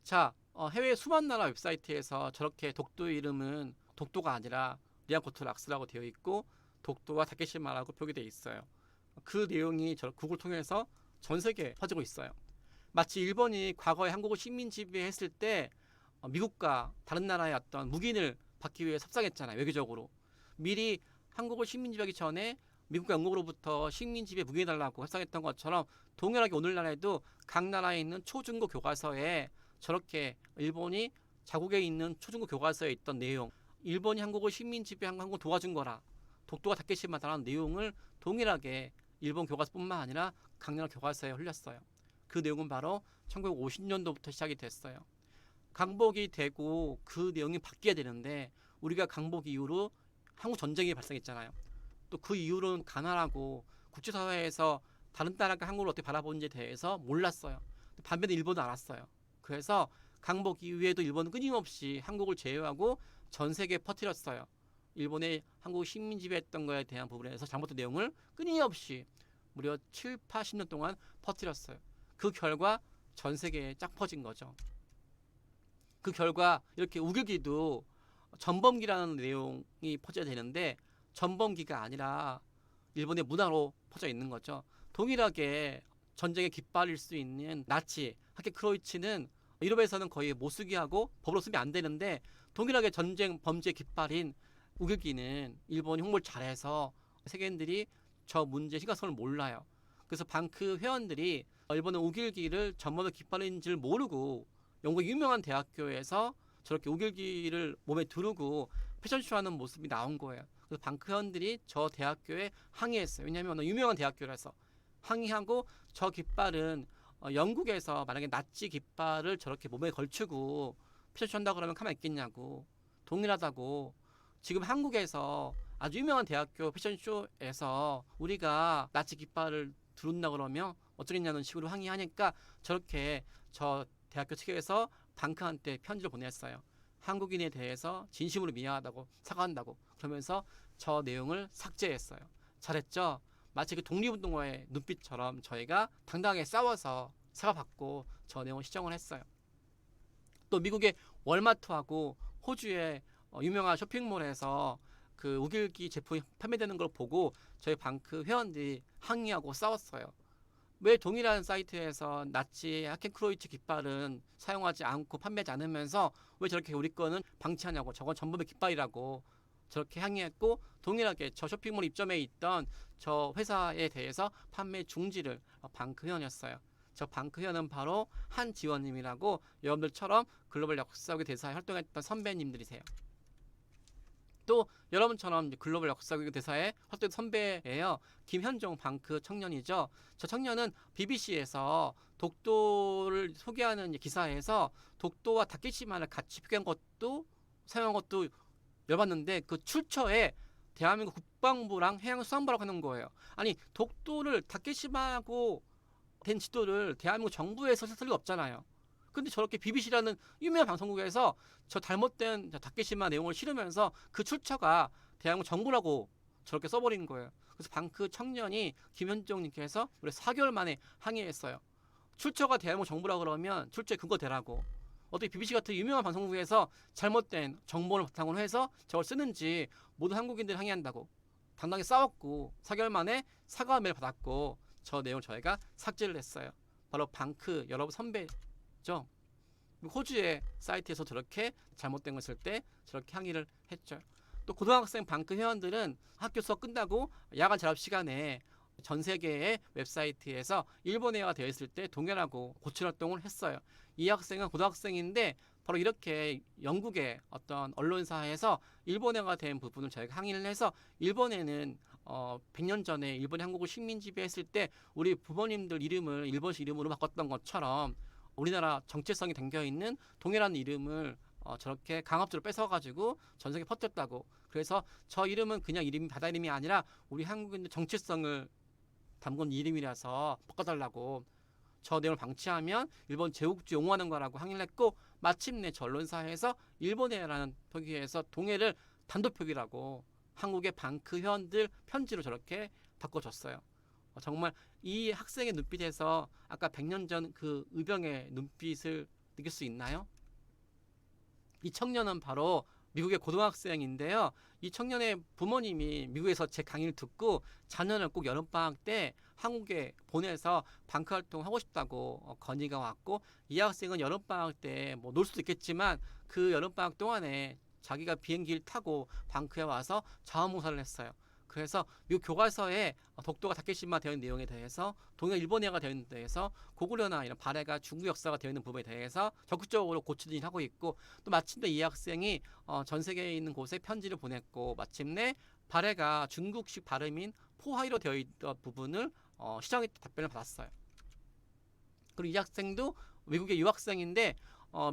자, 해외 수많은 나라 웹사이트에서 저렇게 독도의 이름은 독도가 아니라 리앙코트 락스라고 되어 있고 독도와 다케시마라고 표기되어 있어요. 그 내용이 저 구글 통해서 전 세계에 퍼지고 있어요. 마치 일본이 과거에 한국을 식민 지배했을 때 미국과 다른 나라의 어떤 묵인을 받기 위해 협상했잖아요. 외교적으로. 미리 한국을 식민 지배하기 전에 미국과 영국으로부터 식민 지배 묵인해달라고 협상했던 것처럼 동일하게 오늘날에도 각 나라에 있는 초중고 교과서에 저렇게 일본이 자국에 있는 초중고 교과서에 있던 내용, 일본이 한국을 식민 지배한 한국을 도와준 거라, 독도가 다케시마다라는 내용을 동일하게 일본 교과서뿐만 아니라 각 나라 교과서에 흘렸어요. 그 내용은 바로 1950년도부터 시작이 됐어요. 강복이 되고 그 내용이 바뀌어야 되는데 우리가 강복 이후로 한국 전쟁이 발생했잖아요. 또 그 이후로는 가난하고 국제사회에서 다른 나라가 한국을 어떻게 바라보는지에 대해서 몰랐어요. 반면에 일본은 알았어요. 그래서 강복 이후에도 일본은 끊임없이 한국을 제외하고 전 세계에 퍼뜨렸어요. 일본의 한국 식민 지배했던 거에 대한 부분에서 잘못된 내용을 끊임없이 무려 7, 80년 동안 퍼뜨렸어요. 그 결과 전 세계에 쫙 퍼진 거죠. 그 결과 이렇게 우길기도 전범기라는 내용이 퍼져야 되는데 전범기가 아니라 일본의 문화로 퍼져 있는 거죠. 동일하게 전쟁의 깃발일 수 있는 나치, 하케크로이츠는 유럽에서는 거의 못 쓰게 하고 법으로 쓰면 안 되는데 동일하게 전쟁 범죄 깃발인 우길기는 일본이 홍보를 잘해서 세계인들이 저 문제의 심각성을 몰라요. 그래서 방크 회원들이 일본은 우길기를 전범의 깃발인 줄 모르고 영국 유명한 대학교에서 저렇게 우길기를 몸에 두르고 패션쇼하는 모습이 나온 거예요. 그래서 방크 회원들이 저 대학교에 항의했어요. 왜냐하면 유명한 대학교라서 항의하고 저 깃발은 영국에서 만약에 나치 깃발을 저렇게 몸에 걸치고 패션쇼 한다 그러면 가만 있겠냐고, 동일하다고. 지금 한국에서 아주 유명한 대학교 패션쇼에서 우리가 나치 깃발을 두른다 그러면 어쩌겠냐는 식으로 항의하니까 저렇게 저 대학교 측에서 방크한테 편지를 보냈어요. 한국인에 대해서 진심으로 미안하다고 사과한다고. 그러면서 저 내용을 삭제했어요. 잘했죠? 마치 그 독립운동가의 눈빛처럼 저희가 당당하게 싸워서 사과받고 저 내용을 시정을 했어요. 또 미국의 월마트하고 호주의 유명한 쇼핑몰에서 그 우길기 제품이 판매되는 걸 보고 저희 방크 회원들이 항의하고 싸웠어요. 왜 동일한 사이트에서 나치 하켄크로이츠 깃발은 사용하지 않고 판매하지 않으면서 왜 저렇게 우리 거는 방치하냐고, 저건 전범의 깃발이라고 저렇게 항의했고, 동일하게 저 쇼핑몰 입점에 있던 저 회사에 대해서 판매 중지를 방크 회원이었어요. 저 방크 회원은 바로 한지원님이라고 여러분들처럼 글로벌 역사교육 대사에 활동했던 선배님들이세요. 또 여러분처럼 글로벌 역사교육 대사에 활동했던 선배예요. 김현종 방크 청년이죠. 저 청년은 BBC에서 독도를 소개하는 기사에서 독도와 다케시마를 같이 표기한 것도 사용한 것도 열봤는데 그 출처에 대한민국 국방부랑 해양수산부라고 하는 거예요. 아니 독도를 다케시마하고 된 지도를 대한민국 정부에서 쓸 리가 없잖아요. 근데 저렇게 BBC라는 유명한 방송국에서 저 잘못된 다케시마 내용을 실으면서 그 출처가 대한민국 정부라고 저렇게 써버린 거예요. 그래서 방크 청년이 김현종님께서 우리 4개월 만에 항의했어요. 출처가 대한민국 정부라 그러면 출처에 근거 대라고. 어떻게 BBC 같은 유명한 방송국에서 잘못된 정보를 바탕으로 해서 저걸 쓰는지 모든 한국인들이 항의한다고. 당당히 싸웠고 4개월 만에 사과 메일 받았고 저 내용을 저희가 삭제를 했어요. 바로 방크 여러분 선배죠. 호주의 사이트에서 저렇게 잘못된 걸 쓸 때 저렇게 항의를 했죠. 또 고등학생 방크 회원들은 학교 수업 끝나고 야간 자습 시간에 전 세계의 웹사이트에서 일본어가 되어 있을 때 동일하고 고칠 활동을 했어요. 이 학생은 고등학생인데 바로 이렇게 영국의 어떤 언론사에서 일본어가 된 부분을 저희가 항의를 해서 일본에는 100년 전에 일본이 한국을 식민 지배했을 때 우리 부모님들 이름을 일본식 이름으로 바꿨던 것처럼 우리나라 정체성이 담겨있는 동일한 이름을 저렇게 강압적으로 뺏어가지고 전 세계에 퍼뜨렸다고. 그래서 저 이름은 그냥 이름이 바다 이름이 아니라 우리 한국인들 정체성을 담금 이름이라서 바꿔달라고. 저 내용을 방치하면 일본 제국주의 옹호하는 거라고 항의를 했고, 마침내 언론사에서 일본해라는 표기에서 동해를 단독 표기라고 한국의 방크 회원들 편지로 저렇게 바꿔줬어요. 정말 이 학생의 눈빛에서 아까 100년 전 그 의병의 눈빛을 느낄 수 있나요? 이 청년은 바로 미국의 고등학생인데요. 이 청년의 부모님이 미국에서 제 강의를 듣고 자녀를 꼭 여름방학 때 한국에 보내서 방크 활동을 하고 싶다고 건의가 왔고, 이 학생은 여름방학 때 뭐 놀 수도 있겠지만 그 여름방학 동안에 자기가 비행기를 타고 방크에 와서 자원봉사를 했어요. 그래서 미국 교과서에 독도가 다케시마 되어 있는 내용에 대해서, 동해가 일본해가 되어 있는 데에 대해서, 고구려나 이런 발해가 중국 역사가 되어 있는 부분에 대해서 적극적으로 고치진 하고 있고, 또 마침내 이 학생이 전 세계에 있는 곳에 편지를 보냈고, 마침내 발해가 중국식 발음인 포하이로 되어 있던 부분을 시장의 답변을 받았어요. 그리고 이 학생도 미국의 유학생인데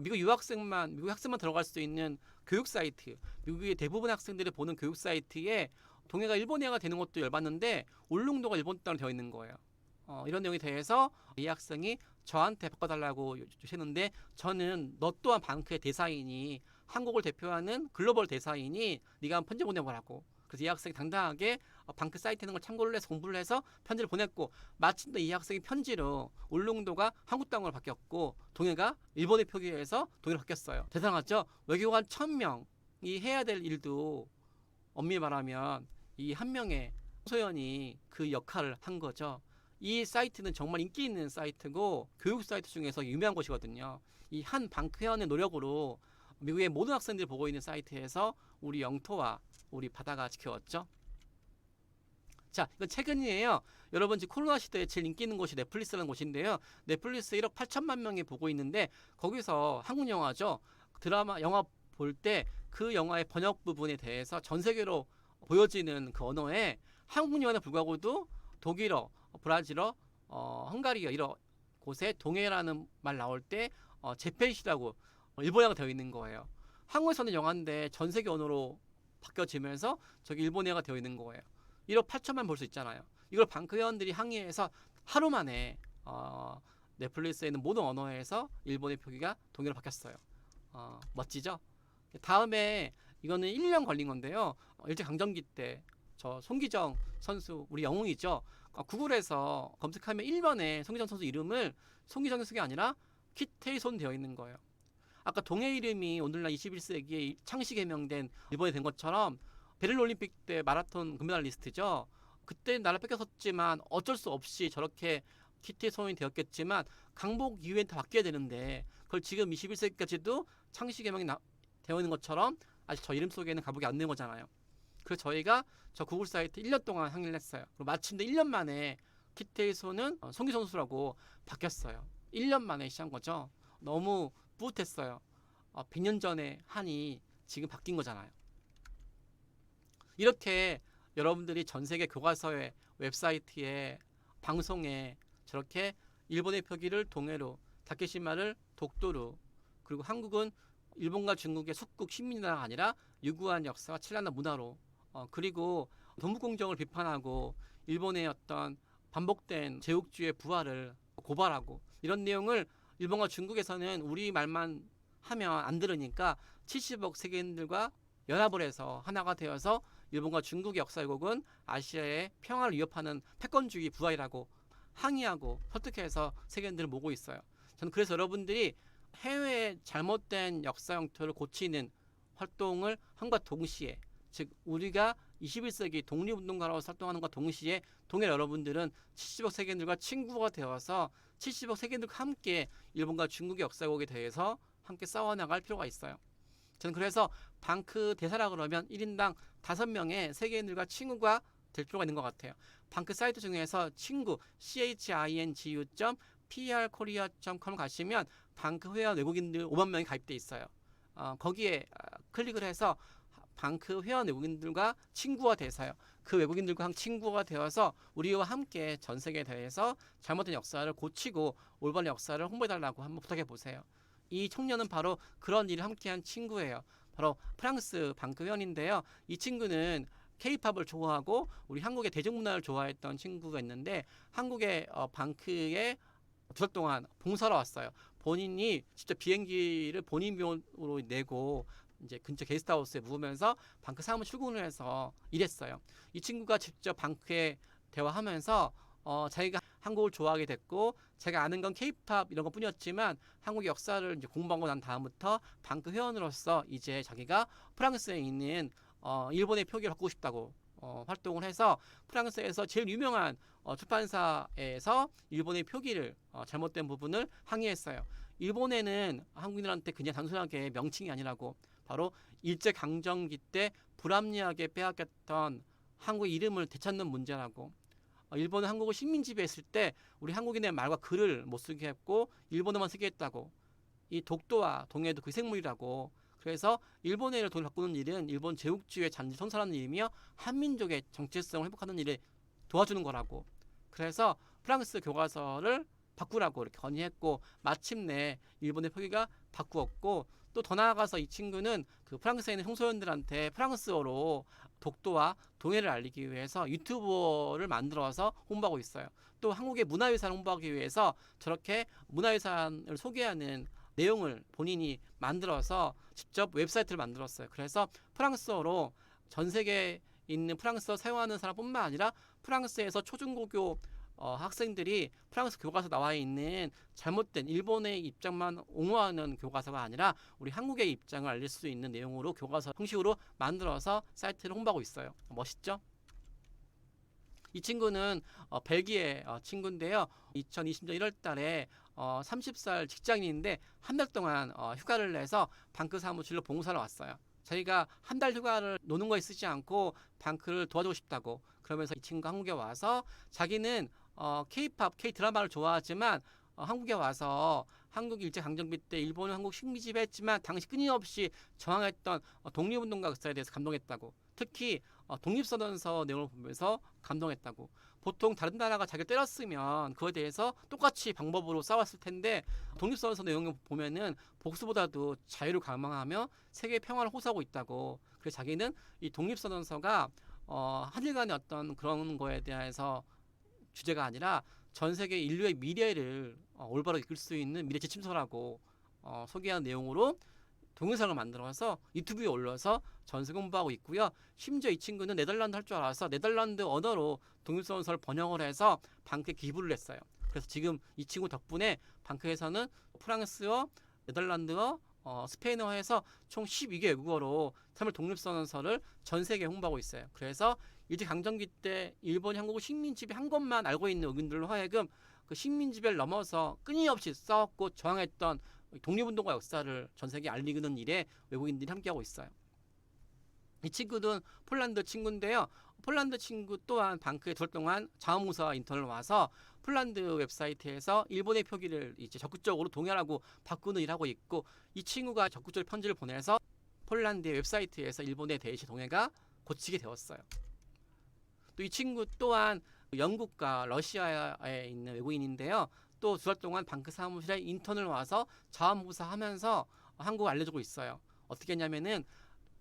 미국 학생만 들어갈 수 있는 교육 사이트, 미국의 대부분 학생들이 보는 교육 사이트에 동해가 일본해가 되는 것도 열받는데 울릉도가 일본 땅으로 되어 있는 거예요. 이런 내용에 대해서 이 학생이 저한테 바꿔달라고 주셨는데, 저는 너 또한 방크의 대사이니, 한국을 대표하는 글로벌 대사이니 네가 한번 편지 보내보라고. 그래서 이 학생이 당당하게 방크 사이트 있는 걸 참고를 해서 공부를 해서 편지를 보냈고, 마침내 이 학생이 편지로 울릉도가 한국 땅으로 바뀌었고 동해가 일본의 표기에서 동해로 바뀌었어요. 대단하죠? 외교관 1000명이 해야 될 일도 엄밀히 말하면 이 한 명의 소연이 그 역할을 한 거죠. 이 사이트는 정말 인기 있는 사이트고 교육 사이트 중에서 유명한 곳이거든요. 이 한 방크 회원의 노력으로 미국의 모든 학생들이 보고 있는 사이트에서 우리 영토와 우리 바다가 지켜왔죠. 자, 이건 최근이에요. 여러분, 지금 코로나 시대에 제일 인기 있는 곳이 넷플릭스라는 곳인데요. 넷플릭스 1억 8천만 명이 보고 있는데, 거기서 한국 영화죠. 드라마, 영화 볼 때 그 영화의 번역 부분에 대해서 전 세계로 보여지는 그 언어에 한국 영화에 불구하고도 독일어, 브라질어, 헝가리어 이런 곳에 동해라는 말 나올 때 재팬시라고 일본어가 되어 있는 거예요. 한국에서는 영화인데 전 세계 언어로 바뀌어지면서 저기 일본어가 되어 있는 거예요. 1억 8천만 볼 수 있잖아요. 이걸 방크 회원들이 항의해서 하루 만에 넷플릭스에 있는 모든 언어에서 일본의 표기가 동해로 바뀌었어요. 멋지죠? 다음에 이거는 1년 걸린 건데요. 일제강점기 때 저 송기정 선수, 우리 영웅이죠. 구글에서 검색하면 1번에 송기정 선수 이름을 송기정 선수가 아니라 키테이손 되어 있는 거예요. 아까 동해 이름이 오늘날 21세기에 창시 개명된 일본에 된 것처럼 베를린 올림픽 때 마라톤 금메달리스트죠. 그때 나라 뺏겼었지만 어쩔 수 없이 저렇게 키테이손이 되었겠지만 강복 이후엔 다 바뀌어야 되는데, 그걸 지금 21세기까지도 창시 개명이 되어 있는 것처럼 아직 저 이름 속에는 강복이 안 된 거잖아요. 그래서 저희가 저 구글 사이트 1년 동안 항의를 했어요. 그리고 마침내 1년 만에 키테이손은 송기 선수라고 바뀌었어요. 1년 만에 시작한 거죠. 너무 뿌듯했어요. 100년 전에 한이 지금 바뀐 거잖아요. 이렇게 여러분들이 전 세계 교과서에, 웹사이트에, 방송에 저렇게 일본의 표기를 동해로, 다케시마를 독도로, 그리고 한국은 일본과 중국의 속국 식민지가 아니라 유구한 역사와 찬란한 문화로, 그리고 동북공정을 비판하고 일본의 어떤 반복된 제국주의의 부활을 고발하고, 이런 내용을 일본과 중국에서는 우리 말만 하면 안 들으니까 70억 세계인들과 연합을 해서 하나가 되어서 일본과 중국의 역사 왜곡은 아시아의 평화를 위협하는 패권주의 부활이라고 항의하고 설득해서 세계인들을 모으고 있어요. 저는 그래서 여러분들이 해외의 잘못된 역사 영토를 고치는 활동을 함과 동시에, 즉 우리가 21세기 독립운동가로 활동하는 것과 동시에 동해 여러분들은 70억 세계인들과 친구가 되어서 70억 세계인들과 함께 일본과 중국의 역사 왜곡에 대해서 함께 싸워나갈 필요가 있어요. 저는 그래서 방크 대사라 그러면 1인당 5명의 세계인들과 친구가 될 필요가 있는 것 같아요. 방크 사이트 중에서 친구 chingu.prkorea.com 가시면 방크 회원 외국인들 5만 명이 가입돼 있어요. 거기에 클릭을 해서 방크 회원 외국인들과 친구가 돼서요. 그 외국인들과 친구가 되어서 우리와 함께 전 세계에 대해서 잘못된 역사를 고치고 올바른 역사를 홍보해달라고 한번 부탁해 보세요. 이 청년은 바로 그런 일을 함께한 친구예요. 바로 프랑스 방크 회원인데요. 이 친구는 K-팝을 좋아하고 우리 한국의 대중문화를 좋아했던 친구가 있는데 한국의 방크에 2달 동안 봉사로 왔어요. 본인이 직접 비행기를 본인 비용으로 내고 이제 근처 게스트하우스에 묵으면서 방크 사무 출근을 해서 일했어요. 이 친구가 직접 방크에 대화하면서 자기가 한국을 좋아하게 됐고 제가 아는 건 K-팝 이런 것 뿐이었지만 한국의 역사를 이제 공부하고 난 다음부터 방크 회원으로서 이제 자기가 프랑스에 있는 일본의 표기를 바꾸고 싶다고 활동을 해서 프랑스에서 제일 유명한 출판사에서 일본의 표기를 잘못된 부분을 항의했어요. 일본에는 한국인들한테 그냥 단순하게 명칭이 아니라고 바로 일제강점기 때 불합리하게 빼앗겼던 한국 이름을 되찾는 문제라고 일본은 한국을 식민 지배했을 때 우리 한국인의 말과 글을 못 쓰게 했고 일본어만 쓰게 했다고 이 독도와 동해도 그 생물이라고 그래서 일본어를 돈을 바꾸는 일은 일본 제국주의의 잔지 선사라는 일이며 한민족의 정체성을 회복하는 일에 도와주는 거라고 그래서 프랑스 교과서를 바꾸라고 이렇게 건의했고 마침내 일본의 표기가 바꾸었고 또 더 나아가서 이 친구는 그 프랑스에 있는 청소년들한테 프랑스어로 독도와 동해를 알리기 위해서 유튜버를 만들어서 홍보하고 있어요. 또 한국의 문화유산을 홍보하기 위해서 저렇게 문화유산을 소개하는 내용을 본인이 만들어서 직접 웹사이트를 만들었어요. 그래서 프랑스어로 전 세계에 있는 프랑스어 사용하는 사람뿐만 아니라 프랑스에서 초중고교 학생들이 프랑스 교과서 나와 있는 잘못된 일본의 입장만 옹호하는 교과서가 아니라 우리 한국의 입장을 알릴 수 있는 내용으로 교과서 형식으로 만들어서 사이트를 홍보하고 있어요. 멋있죠? 이 친구는 벨기에 친구인데요. 2020년 1월 달에 30살 직장인인데 한 달 동안 휴가를 내서 방크 사무실로 봉사를 왔어요. 자기가 한 달 휴가를 노는 거에 쓰지 않고 방크를 도와주고 싶다고 그러면서 이 친구가 한국에 와서 자기는 K-팝, K-드라마를 좋아하지만 한국에 와서 한국 일제강점기 때 일본은 한국 식민지배했지만 당시 끊임없이 저항했던 독립운동가 역사에 대해서 감동했다고 특히 독립선언서 내용을 보면서 감동했다고 보통 다른 나라가 자기를 때렸으면 그거에 대해서 똑같이 방법으로 싸웠을 텐데 독립선언서 내용을 보면은 복수보다도 자유를 갈망하며 세계 평화를 호소하고 있다고 그래서 자기는 이 독립선언서가 한일 간의 어떤 그런 거에 대해서 주제가 아니라 전 세계 인류의 미래를 올바로 이끌 수 있는 미래 지침서라고 소개한 내용으로 동영상을 만들어서 유튜브에 올려서 전세 공부하고 있고요. 심지어 이 친구는 네덜란드 할 줄 알아서 네덜란드 언어로 독립선언서를 번역을 해서 방크에 기부를 했어요. 그래서 지금 이 친구 덕분에 방크에서는 프랑스어, 네덜란드어, 스페인어 해서 총 12개 외국어로 3일 독립선언서를 전 세계에 홍보하고 있어요. 그래서 일제강점기 때 일본이 한국을 식민지배한 것만 알고 있는 의견들로 하여금 그 식민지배를 넘어서 끊임없이 싸웠고 저항했던 독립운동가 역사를 전 세계에 알리는 일에 외국인들이 함께하고 있어요. 이 친구는 폴란드 친구인데요. 폴란드 친구 또한 방크에 2달 동안 자원봉사 인턴을 와서 폴란드 웹사이트에서 일본의 표기를 이제 적극적으로 동의하라고 바꾸는 일을 하고 있고 이 친구가 적극적으로 편지를 보내서 폴란드의 웹사이트에서 일본의 대시 동해가 고치게 되었어요. 또 이 친구 또한 영국과 러시아에 있는 외국인인데요. 또 2달 동안 방크 사무실에 인턴을 와서 자원봉사하면서 한국을 알려주고 있어요. 어떻게 했냐면은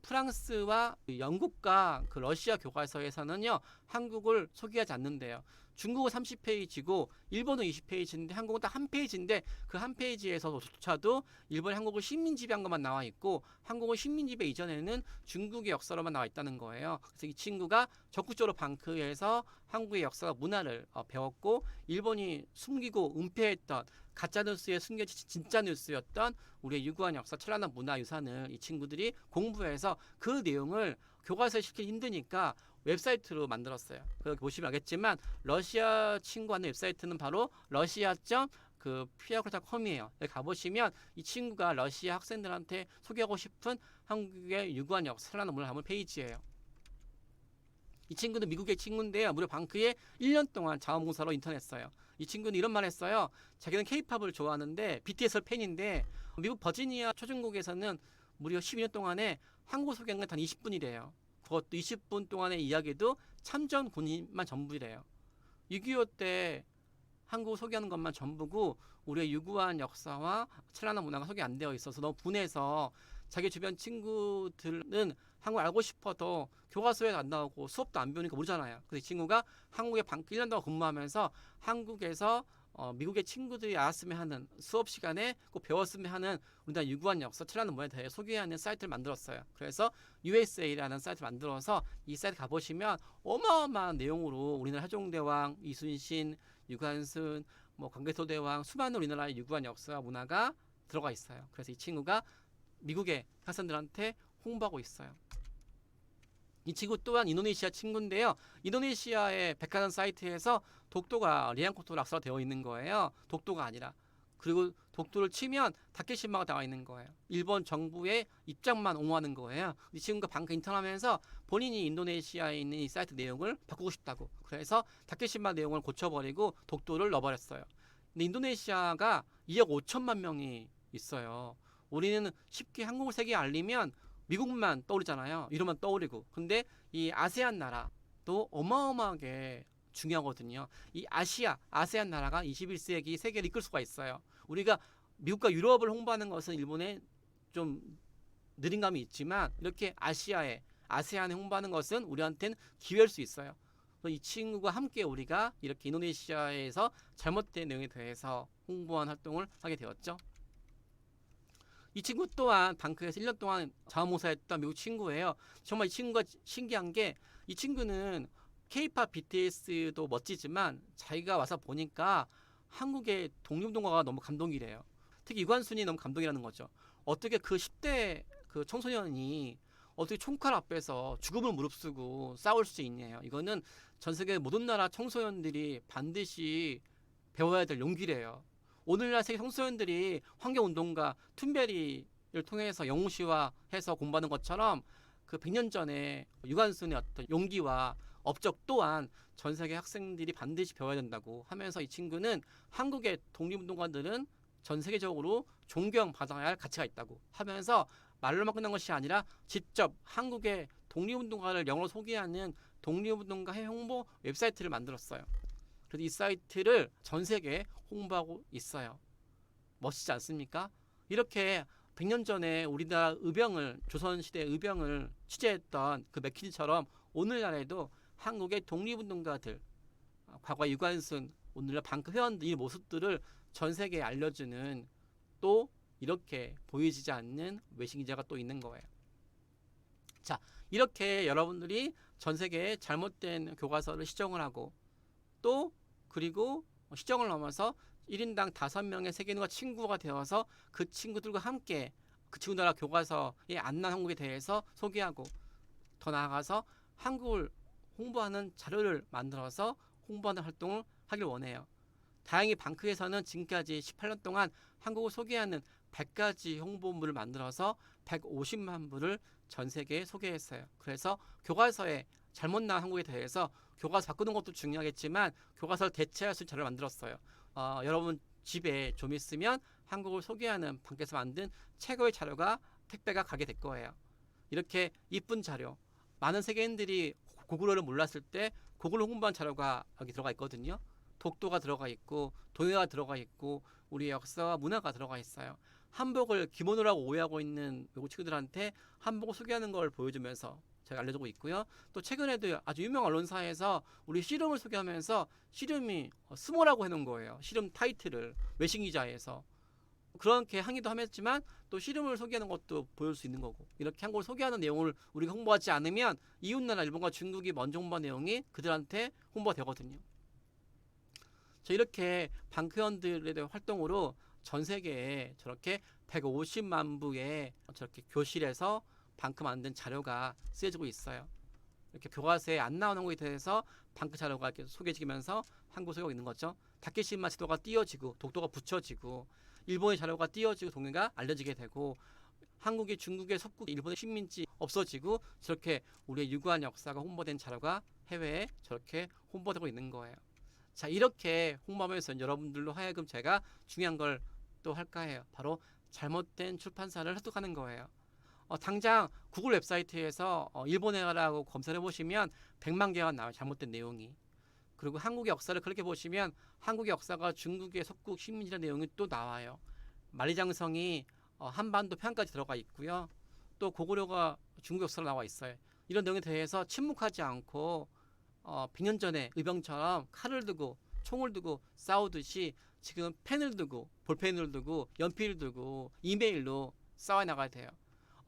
프랑스와 영국과 그 러시아 교과서에서는요 한국을 소개하지 않는데요. 중국은 30페이지고 일본은 20페이지인데 한국은 딱 한 페이지인데 그 한 페이지에서조차도 일본이 한국을 식민지배한 것만 나와 있고 한국은 식민지배 이전에는 중국의 역사로만 나와 있다는 거예요. 그래서 이 친구가 적극적으로 방크에서 한국의 역사와 문화를 배웠고 일본이 숨기고 은폐했던 가짜 뉴스에 숨겨진 진짜 뉴스였던 우리의 유구한 역사, 찬란한 문화 유산을 이 친구들이 공부해서 그 내용을 교과서에 실기 힘드니까 웹사이트로 만들었어요. 거기 보시면 알겠지만 러시아 친구 하는 웹사이트는 바로 러시아.피아그라타.com이에요. 여기 가보시면 이 친구가 러시아 학생들한테 소개하고 싶은 한국의 유구한 역사, 찬란한 문화를 담은 페이지예요. 이 친구는 미국의 친구인데요. 무려 방크에 1년 동안 자원봉사로 인턴했어요. 이 친구는 이런 말 했어요. 자기는 K-팝을 좋아하는데 BTS 팬인데 미국 버지니아 초중국에서는 무려 12년 동안에 한국 소개한 건 단 20분이래요. 그것도 20분 동안의 이야기도 참전 군인만 전부래요. 6.25 때 한국 소개하는 것만 전부고 우리의 유구한 역사와 찬란한 문화가 소개 안 되어 있어서 너무 분해서 자기 주변 친구들은 한국 알고 싶어도 교과서에도 안 나오고 수업도 안 배우니까 모르잖아요. 그래서 이 친구가 한국에 방학 1년 동안 근무하면서 한국에서 미국의 친구들이 알았으면 하는 수업 시간에 꼭 배웠으면 하는 우리나라 유구한 역사, 천라는 문화에 대해 소개하는 사이트를 만들었어요. 그래서 USA라는 사이트를 만들어서 이 사이트 가보시면 어마어마한 내용으로 우리나라 세종대왕, 이순신, 유관순, 뭐 광개토대왕 수많은 우리나라의 유구한 역사와 문화가 들어가 있어요. 그래서 이 친구가 미국의 학생들한테 홍보하고 있어요. 이 친구 또한 인도네시아 친구인데요. 인도네시아의 백화점 사이트에서 독도가 리앙코토로 악사되어 있는 거예요. 독도가 아니라. 그리고 독도를 치면 다케시마가 나와 있는 거예요. 일본 정부의 입장만 옹호하는 거예요. 이 친구가 방금 인턴하면서 본인이 인도네시아에 있는 이 사이트 내용을 바꾸고 싶다고. 그래서 다케시마 내용을 고쳐버리고 독도를 넣어버렸어요. 근데 인도네시아가 2억 5천만 명이 있어요. 우리는 쉽게 한국을 세계에 알리면 미국만 떠오르잖아요. 이름만 떠오르고. 근데 이 아세안 나라도 어마어마하게 중요하거든요. 이 아세안 나라가 21세기 세계를 이끌 수가 있어요. 우리가 미국과 유럽을 홍보하는 것은 일본에 좀 느린 감이 있지만 이렇게 아세안에 홍보하는 것은 우리한테는 기회일 수 있어요. 이 친구가 함께 우리가 이렇게 인도네시아에서 잘못된 내용에 대해서 홍보한 활동을 하게 되었죠. 이 친구 또한 방크에서 1년 동안 자원봉사했던 미국 친구예요. 정말 이 친구가 신기한 게 이 친구는 K-pop BTS도 멋지지만 자기가 와서 보니까 한국의 독립운동가가 너무 감동이래요. 특히 유관순이 너무 감동이라는 거죠. 어떻게 그 10대 그 청소년이 어떻게 총칼 앞에서 죽음을 무릅쓰고 싸울 수 있냐요. 이거는 전 세계 모든 나라 청소년들이 반드시 배워야 될 용기래요. 오늘날 세계 청소년들이 환경운동가 툰베리를 통해서 영웅시화해서 공부하는 것처럼 그 100년 전에 유관순의 어떤 용기와 업적 또한 전 세계 학생들이 반드시 배워야 된다고 하면서 이 친구는 한국의 독립운동가들은 전 세계적으로 존경받아야 할 가치가 있다고 하면서 말로만 끝난 것이 아니라 직접 한국의 독립운동가를 영어로 소개하는 독립운동가 해외 홍보 웹사이트를 만들었어요. 그래서 이 사이트를 전 세계에 홍보하고 있어요. 멋지지 않습니까? 이렇게 100년 전에 우리나라 조선시대 의병을 취재했던 그 맥킨리처럼 오늘날에도 한국의 독립운동가들, 과거 유관순, 오늘날 방크 회원들 이 모습들을 전 세계에 알려주는 또 이렇게 보여지지 않는 외신 기자가 또 있는 거예요. 자, 이렇게 여러분들이 전 세계에 잘못된 교과서를 시정을 하고 또 그리고 시정을 넘어서 1인당 5명의 세계인과 친구가 되어서 그 친구들과 함께 그 친구 나라 교과서에 안 난 한국에 대해서 소개하고 더 나아가서 한국을 홍보하는 자료를 만들어서 홍보하는 활동을 하길 원해요. 다행히 방크에서는 지금까지 18년 동안 한국을 소개하는 100가지 홍보물을 만들어서 150만 부를 전 세계에 소개했어요. 그래서 교과서에 잘못 나온 한국에 대해서 교과서 바꾸는 것도 중요하겠지만 교과서를 대체할 수 있는 자료를 만들었어요. 여러분 집에 좀 있으면 한국을 소개하는 방크에서 만든 최고의 자료가 택배가 가게 될 거예요. 이렇게 이쁜 자료, 많은 세계인들이 고구려를 몰랐을 때 고구려 홍보한 자료가 여기 들어가 있거든요. 독도가 들어가 있고 동해가 들어가 있고 우리의 역사와 문화가 들어가 있어요. 한복을 기본으로 오해하고 있는 외국 친구들한테 한복을 소개하는 걸 보여주면서 제가 알려주고 있고요. 또 최근에도 아주 유명 언론사에서 우리 씨름을 소개하면서 씨름이 스모라고 해놓은 거예요. 씨름 타이틀을 외신 기자에서 그렇게 항의도 하겠지만 또 씨름을 소개하는 것도 보여줄 수 있는 거고 이렇게 한국을 소개하는 내용을 우리가 홍보하지 않으면 이웃나라 일본과 중국이 먼저 홍보한 내용이 그들한테 홍보가 되거든요. 이렇게 방크원들의 활동으로 전 세계에 저렇게 150만 부의 저렇게 교실에서 방크 만든 자료가 쓰여지고 있어요. 이렇게 교과서에 안 나오는 것에 대해서 방크 자료가 이렇게 소개해지면서 한국 소개하고 있는 거죠. 다케시마 지도가 띄어지고 독도가 붙여지고 일본의 자료가 띄어지고 동해가 알려지게 되고 한국이 중국의 속국 일본의 식민지 없어지고 저렇게 우리의 유구한 역사가 홍보된 자료가 해외에 저렇게 홍보되고 있는 거예요. 자, 이렇게 홍보하면서 여러분들로 하여금 제가 중요한 걸 또 할까 해요. 바로 잘못된 출판사를 획득하는 거예요. 당장 구글 웹사이트에서 일본어라고 검색해 보시면 100만 개가 나와요. 잘못된 내용이. 그리고 한국의 역사를 그렇게 보시면 한국의 역사가 중국의 속국 식민지라는 내용이 또 나와요. 만리장성이 한반도 편까지 들어가 있고요. 또 고구려가 중국 역사로 나와 있어요. 이런 내용에 대해서 침묵하지 않고 100년 전에 의병처럼 칼을 들고 총을 들고 싸우듯이 지금 펜을 들고 볼펜을 들고 연필을 들고 이메일로 싸워 나가야 돼요.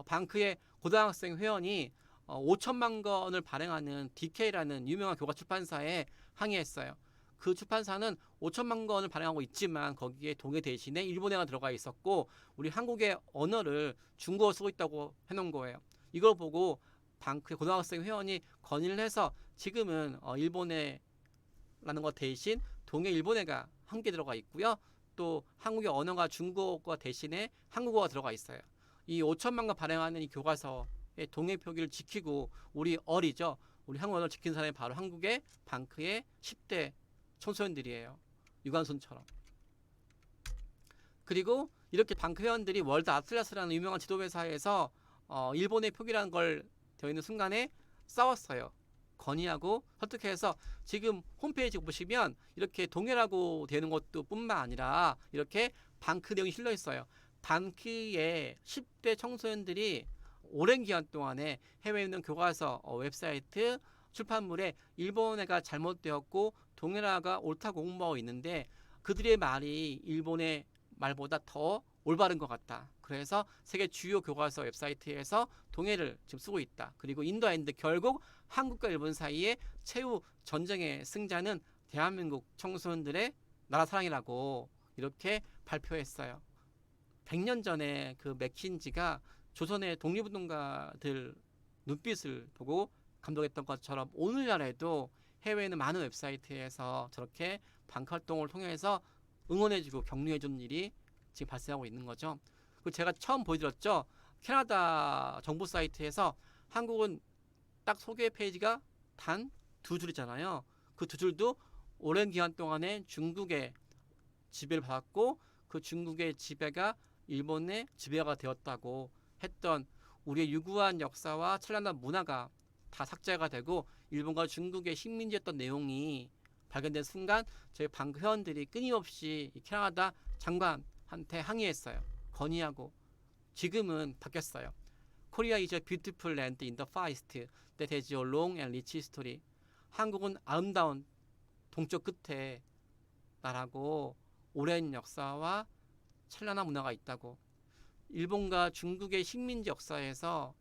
방크의 고등학생 회원이 5천만 권을 발행하는 DK라는 유명한 교과 출판사에 항의했어요. 그 출판사는 5천만 권을 발행하고 있지만 거기에 동해 대신에 일본어가 들어가 있었고 우리 한국의 언어를 중국어 쓰고 있다고 해놓은 거예요. 이걸 보고 방크의 고등학생 회원이 건의를 해서 지금은 일본어라는 것 대신 동해 일본어가 함께 들어가 있고요. 또 한국의 언어가 중국어 대신에 한국어가 들어가 있어요. 이 5천만 권 발행하는 이 교과서의 동해 표기를 지키고 우리 우리 한국 언어를 지킨 사람이 바로 한국의 방크의 10대 청소년들이에요. 유관순처럼. 그리고 이렇게 방크 회원들이 월드 아틀라스라는 유명한 지도 회사에서 일본의 표기라는 걸 되어 있는 순간에 싸웠어요. 건의하고 설득해서 지금 홈페이지 보시면 이렇게 동해라고 되는 것도 뿐만 아니라 이렇게 방크 내용이 실려 있어요. 방크의 10대 청소년들이 오랜 기간 동안에 해외에 있는 교과서, 웹사이트, 출판물에 일본어가 잘못되었고 동해라가 옳다고 공부하고 있는데 그들의 말이 일본의 말보다 더 올바른 것 같다. 그래서 세계 주요 교과서 웹사이트에서 동해를 지금 쓰고 있다. 그리고 인도아인드 결국 한국과 일본 사이의 최후 전쟁의 승자는 대한민국 청소년들의 나라 사랑이라고 이렇게 발표했어요. 100년 전에 그 맥킨지가 조선의 독립운동가들 눈빛을 보고 감동했던 것처럼 오늘날에도 해외에 있는 많은 웹사이트에서 저렇게 방크 활동을 통해서 응원해주고 격려해주는 일이 지금 발생하고 있는 거죠. 그리고 제가 처음 보여드렸죠. 캐나다 정부 사이트에서 한국은 딱 소개 페이지가 단 2줄이잖아요. 그 2줄도 오랜 기간 동안에 중국의 지배를 받았고 그 중국의 지배가 일본의 지배가 되었다고 했던 우리의 유구한 역사와 찬란한 문화가 다 삭제가 되고 일본과 중국의 식민지였던 내용이 발견된 순간 저희 방크 회원들이 끊임없이 캐나다 장관한테 항의했어요. 건의하고 지금은 바뀌었어요. Korea is a beautiful land in the far east that has a long and rich history. 한국은 아름다운 동쪽 끝에 나라고 오랜 역사와 찬란한 문화가 있다고. 일본과 중국의 식민지 역사에서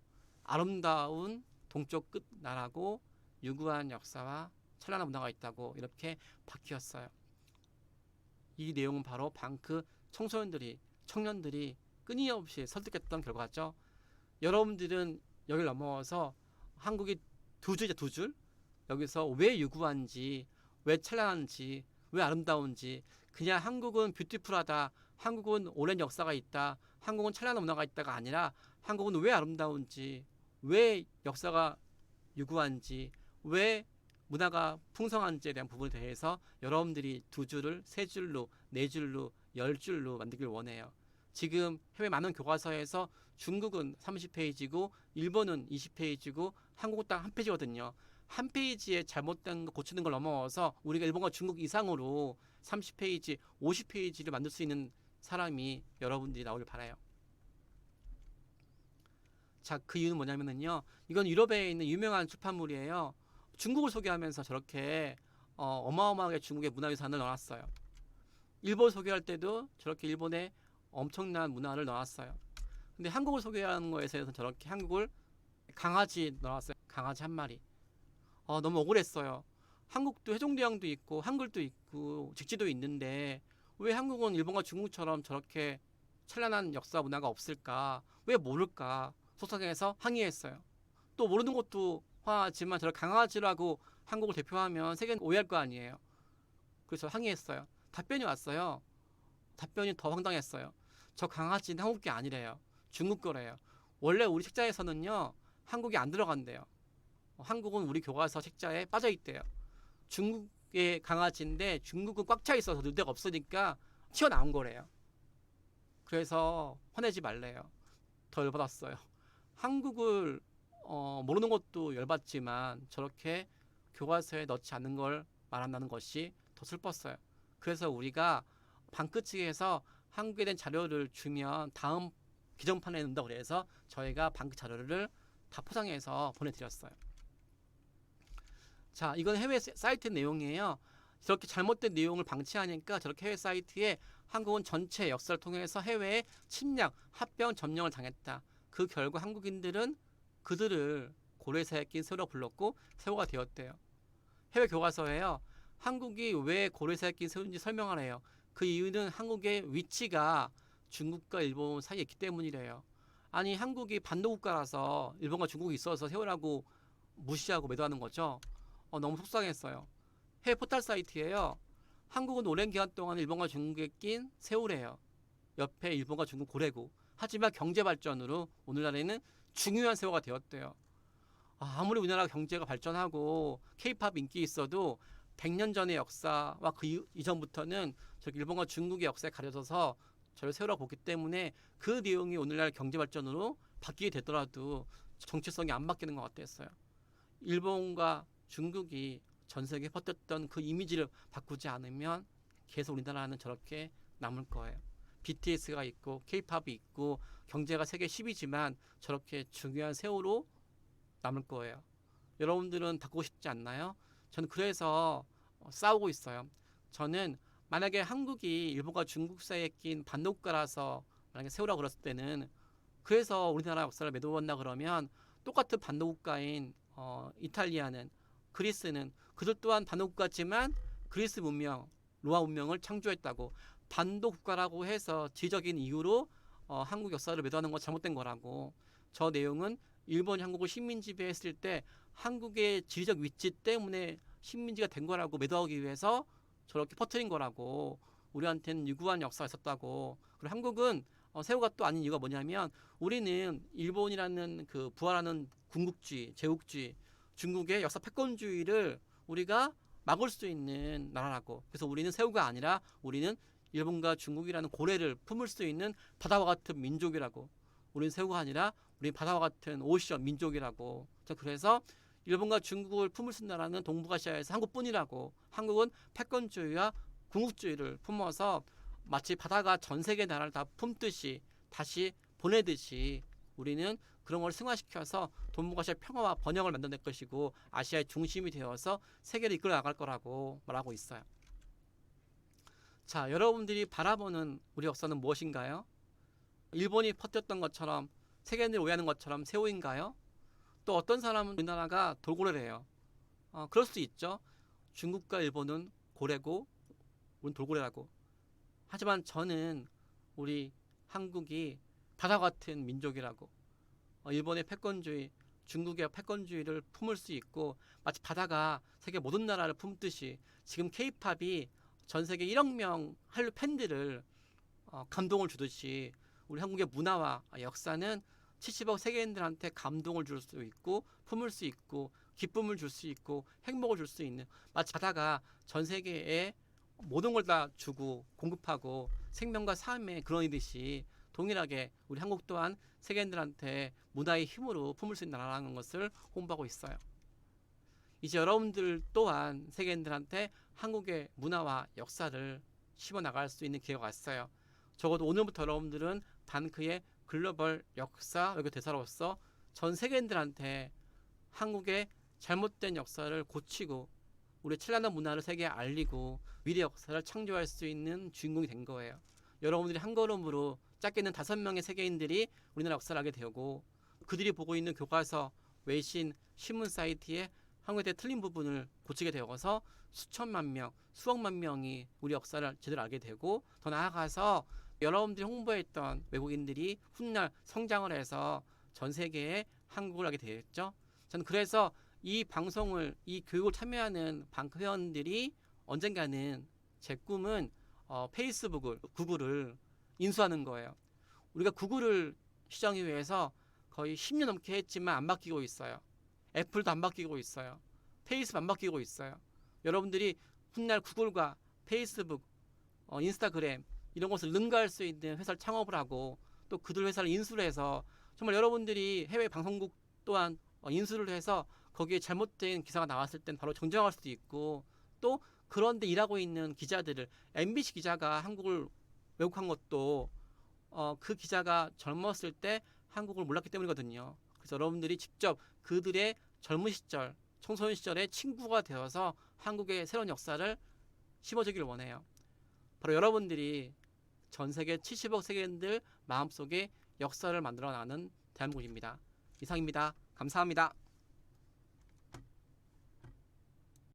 아름다운 동쪽 끝 나라고 유구한 역사와 찬란한 문화가 있다고 이렇게 바뀌었어요. 이 내용은 바로 방크 청년들이 끊임없이 설득했던 결과죠. 여러분들은 여기를 넘어서 한국이 2줄 여기서 왜 유구한지, 왜 찬란한지, 왜 아름다운지, 그냥 한국은 뷰티풀하다, 한국은 오랜 역사가 있다, 한국은 찬란한 문화가 있다가 아니라 한국은 왜 아름다운지, 왜 역사가 유구한지, 왜 문화가 풍성한지에 대한 부분에 대해서 여러분들이 2줄을 3줄로, 4줄로, 10줄로 만들길 원해요. 지금 해외 많은 교과서에서 중국은 30페이지고 일본은 20페이지고 한국은 딱 한 페이지거든요. 한 페이지에 잘못된 거 고치는 걸 넘어서 우리가 일본과 중국 이상으로 30페이지, 50페이지를 만들 수 있는 사람이 여러분들이 나오길 바라요. 자, 그 이유는 뭐냐면요. 이건 유럽에 있는 유명한 출판물이에요. 중국을 소개하면서 저렇게 어마어마하게 중국의 문화유산을 넣어놨어요. 일본 소개할 때도 저렇게 일본의 엄청난 문화를 넣어놨어요. 근데 한국을 소개하는 거에 대해서는 저렇게 한국을 강아지 넣어놨어요. 강아지 한 마리. 너무 억울했어요. 한국도 세종대왕도 있고 한글도 있고 직지도 있는데 왜 한국은 일본과 중국처럼 저렇게 찬란한 역사 문화가 없을까? 왜 모를까? 속상해서 항의했어요. 또 모르는 것도 화나지만 저를 강아지라고 한국을 대표하면 세계는 오해할 거 아니에요. 그래서 항의했어요. 답변이 왔어요. 답변이 더 황당했어요. 저 강아지는 한국 게 아니래요. 중국 거래요. 원래 우리 책자에서는요. 한국이 안 들어간대요. 한국은 우리 교과서 책자에 빠져 있대요. 중국의 강아지인데 중국은 꽉 차 있어서 넣을 데가 없으니까 튀어나온 거래요. 그래서 화내지 말래요. 더 열받았어요. 한국을 모르는 것도 열받지만 저렇게 교과서에 넣지 않는 걸 말한다는 것이 더 슬펐어요. 그래서 우리가 방크 측에서 한국에 대한 자료를 주면 다음 기정판에 넣는다고 그래서 저희가 방크 자료를 다 포장해서 보내드렸어요. 자, 이건 해외 사이트 내용이에요. 저렇게 잘못된 내용을 방치하니까 저렇게 해외 사이트에 한국은 전체 역사를 통해서 해외에 침략, 합병, 점령을 당했다. 그 결과 한국인들은 그들을 고래새에 낀 새우라고 불렀고 새우가 되었대요. 해외 교과서에요. 한국이 왜 고래새에 낀 새우인지 설명하래요. 그 이유는 한국의 위치가 중국과 일본 사이에 있기 때문이래요. 아니 한국이 반도국가라서 일본과 중국이 있어서 새우라고 무시하고 매도하는 거죠. 너무 속상했어요. 해외 포털 사이트예요. 한국은 오랜 기간 동안 일본과 중국에 낀 새우래요. 옆에 일본과 중국 고래고. 하지만 경제 발전으로 오늘날에는 중요한 새우가 되었대요. 아무리 우리나라 경제가 발전하고 케이팝 인기 있어도 100년 전의 역사와 그 이전부터는 저기 일본과 중국의 역사에 가려져서 저를 새우라고 보기 때문에 그 내용이 오늘날 경제 발전으로 바뀌게 되더라도 정체성이 안 바뀌는 것 같았어요. 일본과 중국이 전 세계에 퍼뜨렸던 그 이미지를 바꾸지 않으면 계속 우리나라는 저렇게 남을 거예요. BTS가 있고 K-팝이 있고 경제가 세계 10위지만 저렇게 중요한 새우로 남을 거예요. 여러분들은 바꾸고 싶지 않나요? 저는 그래서 싸우고 있어요. 저는 만약에 한국이 일본과 중국 사이에 낀 반도국가라서 만약에 새우라고 그랬을 때는 그래서 우리나라 역사를 매도한다 그러면 똑같은 반도국가인 이탈리아는 그리스는 그들 또한 반도국가지만 그리스 문명, 로마 문명을 창조했다고 반도국가라고 해서 지적인 이유로 한국 역사를 매도하는 건 잘못된 거라고. 저 내용은 일본이 한국을 식민 지배했을 때 한국의 지리적 위치 때문에 식민지가 된 거라고 매도하기 위해서 저렇게 퍼뜨린 거라고. 우리한테는 유구한 역사가 있었다고. 그리고 한국은 새우가 또 아닌 이유가 뭐냐면 우리는 일본이라는 그 부활하는 군국주의, 제국주의, 중국의 역사 패권주의를 우리가 막을 수 있는 나라라고. 그래서 우리는 새우가 아니라 우리는 일본과 중국이라는 고래를 품을 수 있는 바다와 같은 민족이라고. 우리는 새우가 아니라 우리는 바다와 같은 오션 민족이라고. 그래서 일본과 중국을 품을 수 있는 나라는 동북아시아에서 한국뿐이라고. 한국은 패권주의와 군국주의를 품어서 마치 바다가 전 세계 나라를 다 품듯이 다시 보내듯이 우리는 그런 걸 승화시켜서 동북아시아 평화와 번영을 만들어낼 것이고 아시아의 중심이 되어서 세계를 이끌어 나갈 거라고 말하고 있어요. 자, 여러분들이 바라보는 우리 역사는 무엇인가요? 일본이 퍼뜨렸던 것처럼 세계인들이 오해하는 것처럼 새우인가요? 또 어떤 사람은 우리나라가 돌고래래요. 그럴 수 있죠. 중국과 일본은 고래고 우리는 돌고래라고. 하지만 저는 우리 한국이 바다 같은 민족이라고. 일본의 패권주의, 중국의 패권주의를 품을 수 있고 마치 바다가 세계 모든 나라를 품듯이 지금 K-팝이 전 세계 1억 명 한류 팬들을 감동을 주듯이 우리 한국의 문화와 역사는 70억 세계인들한테 감동을 줄 수 있고 품을 수 있고 기쁨을 줄 수 있고 행복을 줄 수 있는 마치 바다가 전 세계에 모든 걸 다 주고 공급하고 생명과 삶의 근원이듯이 동일하게 우리 한국 또한 세계인들한테 문화의 힘으로 품을 수 있는 나라라는 것을 홍보하고 있어요. 이제 여러분들 또한 세계인들한테 한국의 문화와 역사를 씹어나갈 수 있는 기회가 왔어요. 적어도 오늘부터 여러분들은 반크의 글로벌 역사 외교 대사로서 전 세계인들한테 한국의 잘못된 역사를 고치고 우리의 찬란한 문화를 세계에 알리고 미래 역사를 창조할 수 있는 주인공이 된 거예요. 여러분들이 한 걸음으로 작게는 5명의 세계인들이 우리나라 역사를 알게 되고 그들이 보고 있는 교과서, 외신, 신문 사이트에 한국에 대해 틀린 부분을 고치게 되어서 수천만 명, 수억만 명이 우리 역사를 제대로 알게 되고 더 나아가서 여러분들이 홍보했던 외국인들이 훗날 성장을 해서 전 세계에 한국을 알게 되겠죠. 저는 그래서 이 방송을, 이 교육을 참여하는 방크 회원들이 언젠가는 제 꿈은 페이스북을, 구글을 인수하는 거예요. 우리가 구글을 시정하기 위해서 거의 10년 넘게 했지만 안 바뀌고 있어요. 애플도 안 바뀌고 있어요. 페이스북 안 바뀌고 있어요. 여러분들이 훗날 구글과 페이스북, 인스타그램 이런 것을 능가할 수 있는 회사를 창업을 하고 또 그들 회사를 인수를 해서 정말 여러분들이 해외 방송국 또한 인수를 해서 거기에 잘못된 기사가 나왔을 땐 바로 정정할 수도 있고 또 그런데 일하고 있는 기자들을 MBC 기자가 한국을 왜곡한 것도 그 기자가 젊었을 때 한국을 몰랐기 때문이거든요. 그래서 여러분들이 직접 그들의 젊은 시절, 청소년 시절의 친구가 되어서 한국의 새로운 역사를 심어주길 원해요. 바로 여러분들이 전 세계 70억 세계인들 마음속에 역사를 만들어 나가는 대한민국입니다. 이상입니다. 감사합니다.